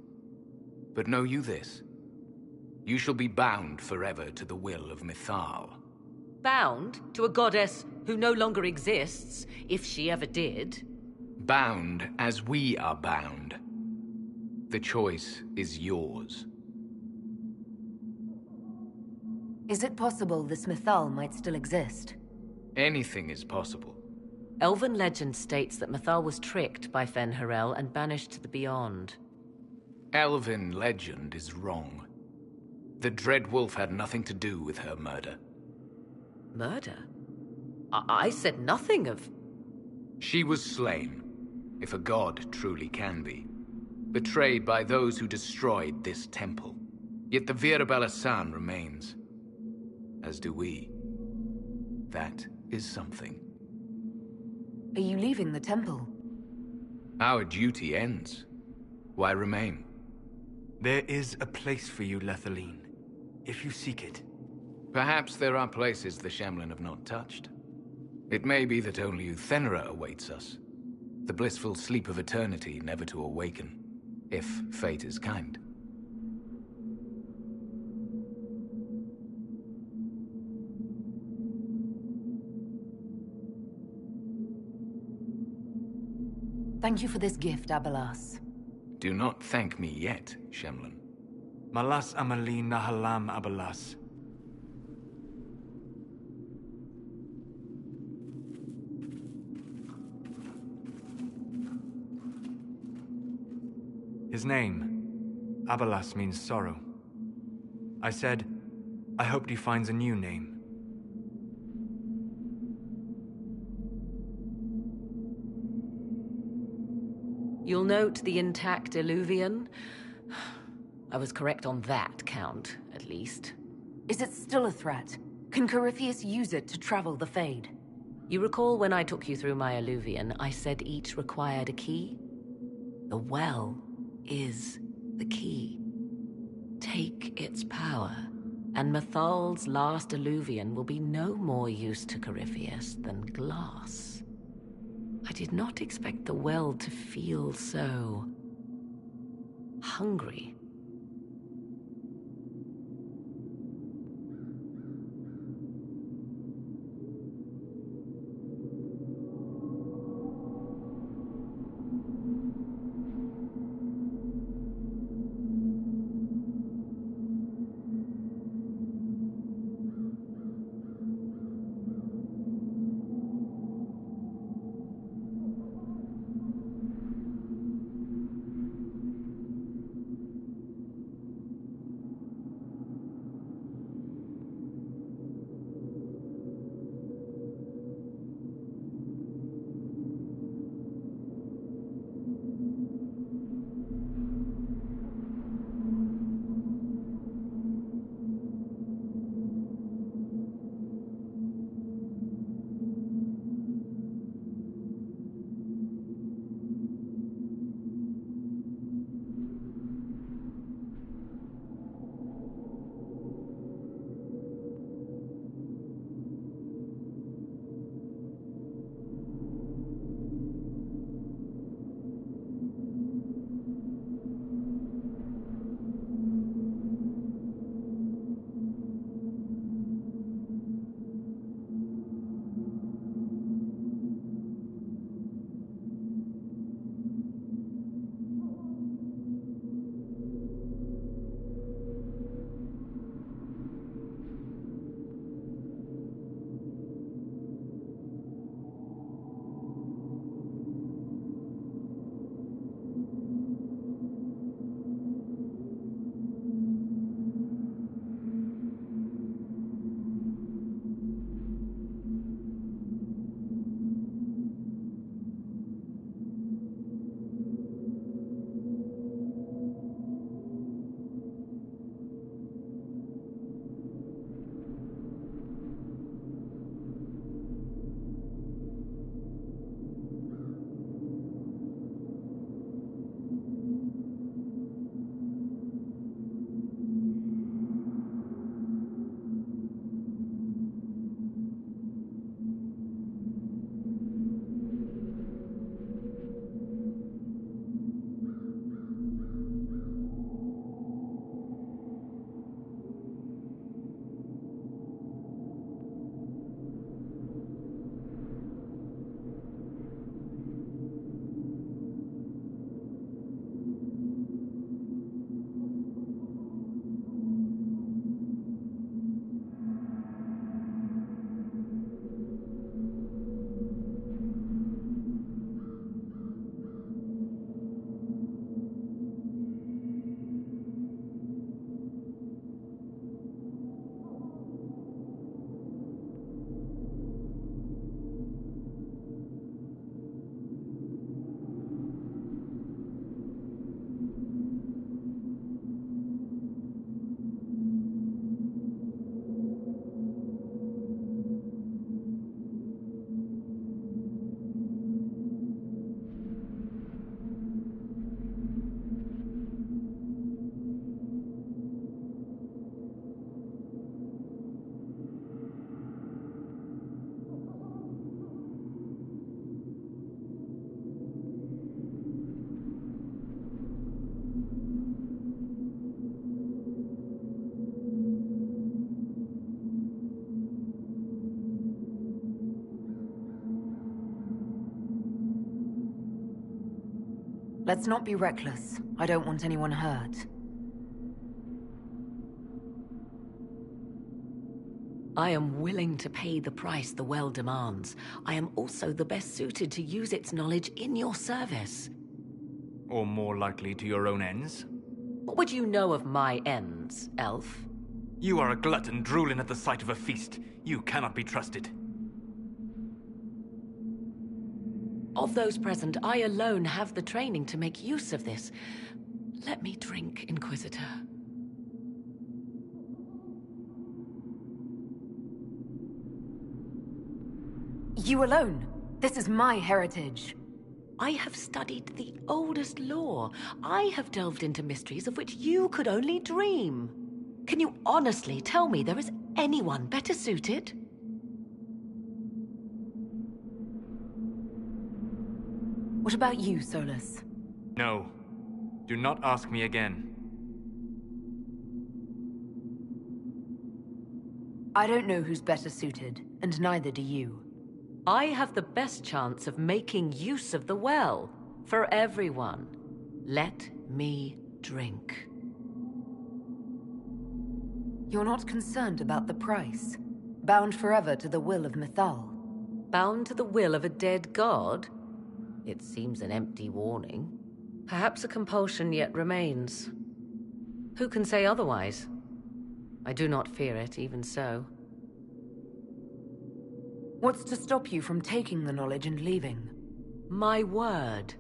But know you this. You shall be bound forever to the will of Mythal. Bound to a goddess who no longer exists, if she ever did. Bound as we are bound. The choice is yours. Is it possible this Mythal might still exist? Anything is possible. Elven legend states that Mythal was tricked by Fen-Harel and banished to the Beyond. Elven legend is wrong. The Dread Wolf had nothing to do with her murder. Murder? I said nothing of... She was slain, if a god truly can be. Betrayed by those who destroyed this temple. Yet the Vira Belasan remains. As do we. That is something. Are you leaving the temple? Our duty ends. Why remain? There is a place for you, Lethaline, if you seek it. Perhaps there are places the Shemlin have not touched. It may be that only Uthenera awaits us. The blissful sleep of eternity never to awaken, if fate is kind. Thank you for this gift, Abelas. Do not thank me yet, Shemlin. Malas Amalin Nahalam Abalas. His name, Abalas, means sorrow. I said, I hoped he finds a new name. You'll note the intact Illuvian. I was correct on that count, at least. Is it still a threat? Can Corypheus use it to travel the Fade? You recall when I took you through my Illuvian, I said each required a key? The well is the key. Take its power, and Mythal's last Illuvian will be no more use to Corypheus than glass. I did not expect the well to feel so... hungry. Let's not be reckless. I don't want anyone hurt. I am willing to pay the price the well demands. I am also the best suited to use its knowledge in your service. Or more likely to your own ends? What would you know of my ends, elf? You are a glutton drooling at the sight of a feast. You cannot be trusted. Of those present, I alone have the training to make use of this. Let me drink, Inquisitor. You alone? This is my heritage. I have studied the oldest lore. I have delved into mysteries of which you could only dream. Can you honestly tell me there is anyone better suited? What about you, Solus? No. Do not ask me again. I don't know who's better suited, and neither do you. I have the best chance of making use of the well. For everyone. Let me drink. You're not concerned about the price? Bound forever to the will of Mythal? Bound to the will of a dead god? It seems an empty warning. Perhaps a compulsion yet remains. Who can say otherwise? I do not fear it, even so. What's to stop you from taking the knowledge and leaving? My word.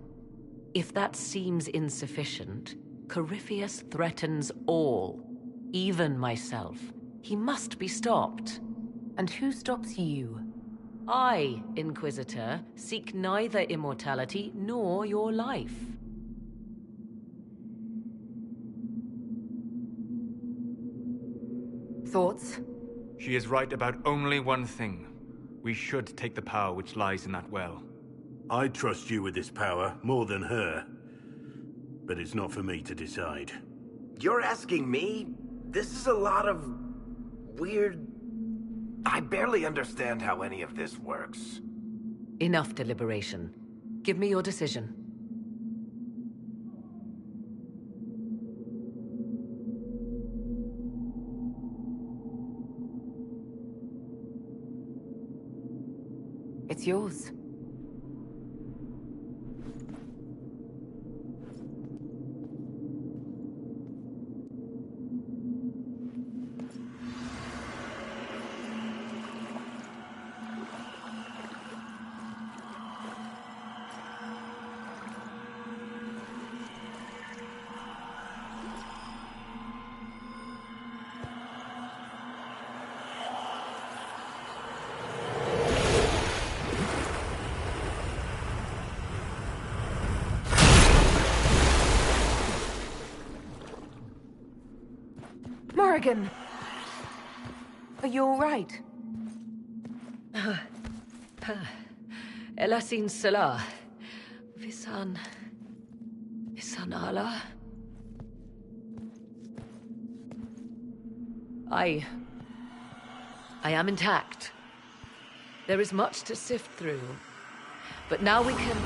If that seems insufficient, Corypheus threatens all, even myself. He must be stopped. And who stops you? I, Inquisitor, seek neither immortality nor your life. Thoughts? She is right about only one thing. We should take the power which lies in that well. I trust you with this power more than her. But it's not for me to decide. You're asking me? This is a lot of... weird... I barely understand how any of this works. Enough deliberation. Give me your decision. It's yours. Morrigan! Are you all right? Elasin Salah. Visan Allah. I am intact. There is much to sift through. But now we can...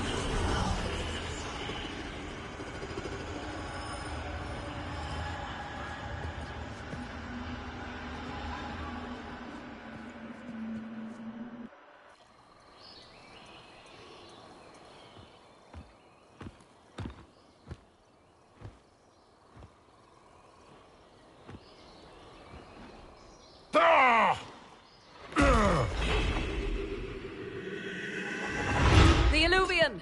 The Illuvian!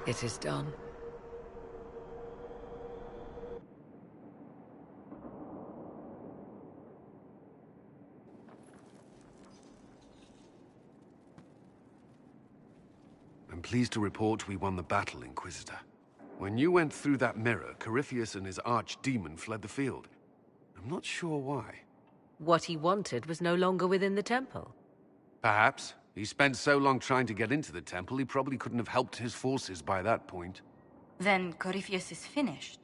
It is done. I'm pleased to report we won the battle, Inquisitor. When you went through that mirror, Corypheus and his archdemon fled the field. I'm not sure why. What he wanted was no longer within the temple. Perhaps. He spent so long trying to get into the temple, he probably couldn't have helped his forces by that point. Then Corypheus is finished.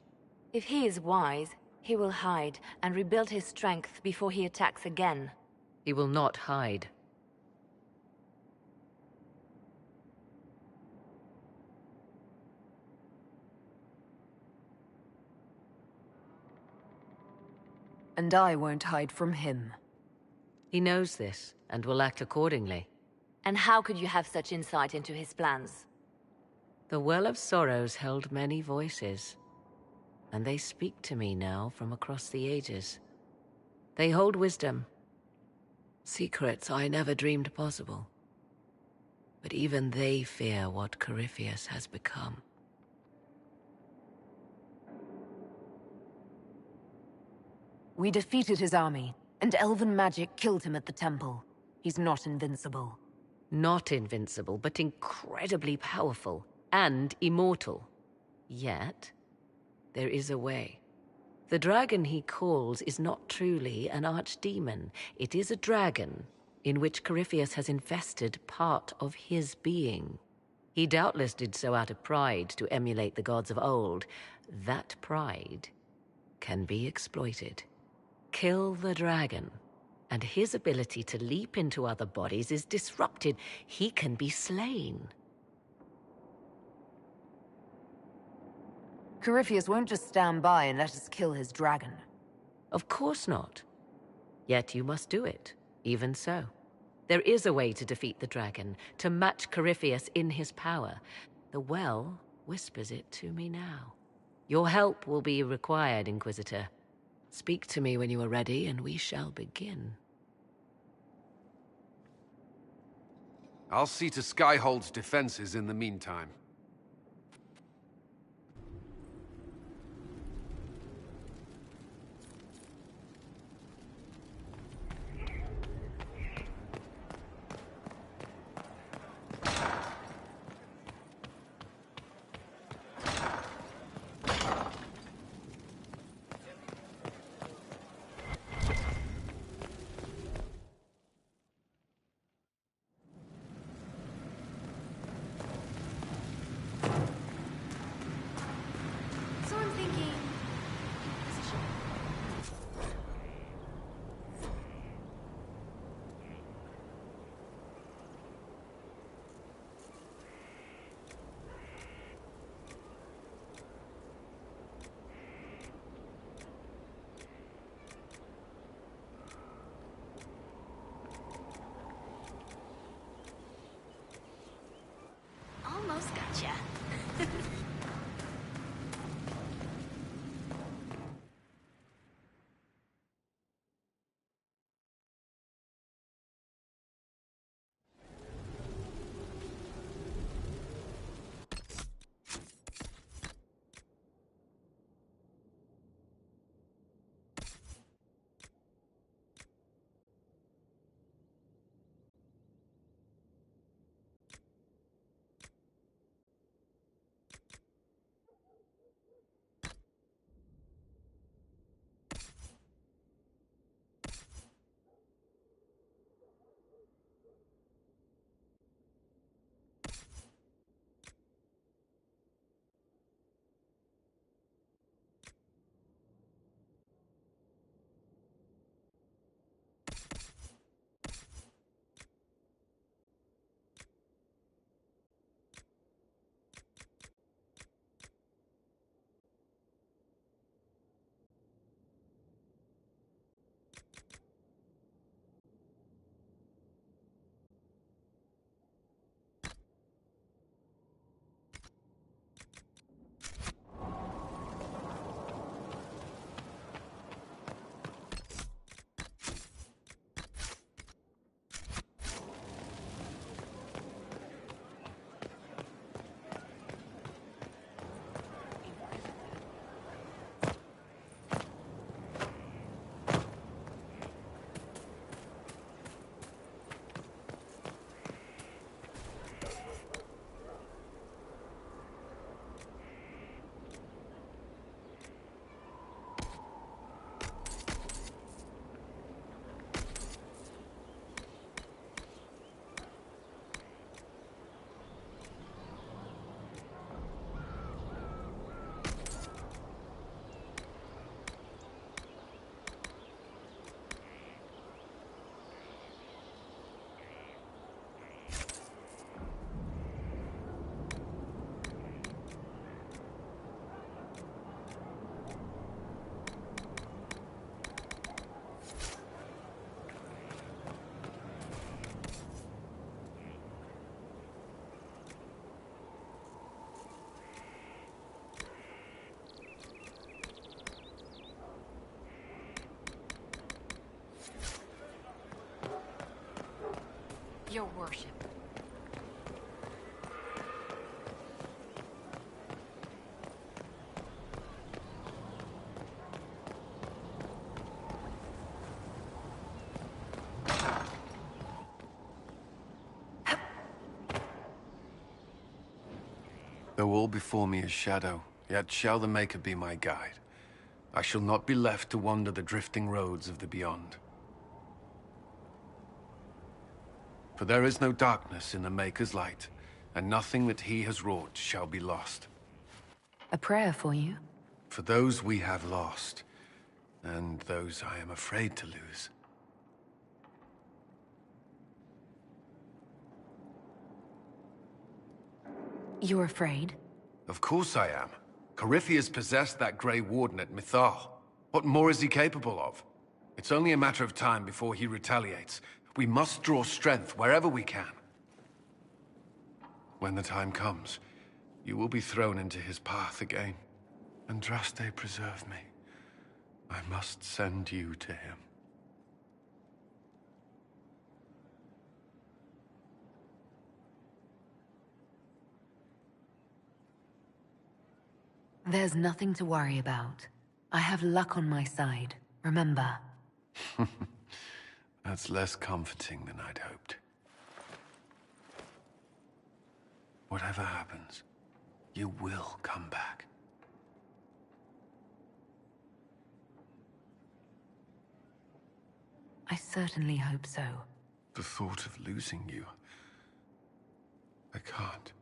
If he is wise, he will hide and rebuild his strength before he attacks again. He will not hide. And I won't hide from him. He knows this, and will act accordingly. And how could you have such insight into his plans? The Well of Sorrows held many voices, and they speak to me now from across the ages. They hold wisdom. Secrets I never dreamed possible. But even they fear what Corypheus has become. We defeated his army, and elven magic killed him at the temple. He's not invincible. Not invincible, but incredibly powerful, and immortal. Yet, there is a way. The dragon he calls is not truly an archdemon. It is a dragon, in which Corypheus has invested part of his being. He doubtless did so out of pride to emulate the gods of old. That pride can be exploited. Kill the dragon, and his ability to leap into other bodies is disrupted. He can be slain. Corypheus won't just stand by and let us kill his dragon. Of course not. Yet you must do it, even so. There is a way to defeat the dragon, to match Corypheus in his power. The well whispers it to me now. Your help will be required, Inquisitor. Speak to me when you are ready, and we shall begin. I'll see to Skyhold's defenses in the meantime. So I'm thinking... Inquisition. Almost gotcha. Your worship. Though all before me is shadow, yet shall the Maker be my guide. I shall not be left to wander the drifting roads of the beyond. For there is no darkness in the Maker's light, and nothing that he has wrought shall be lost. A prayer for you? For those we have lost, and those I am afraid to lose. You're afraid? Of course I am. Corypheus possessed that Grey Warden at Mythal. What more is he capable of? It's only a matter of time before he retaliates. We must draw strength wherever we can. When the time comes, you will be thrown into his path again. Andraste, preserve me. I must send you to him. There's nothing to worry about. I have luck on my side, remember. That's less comforting than I'd hoped. Whatever happens, you will come back. I certainly hope so. The thought of losing you... I can't.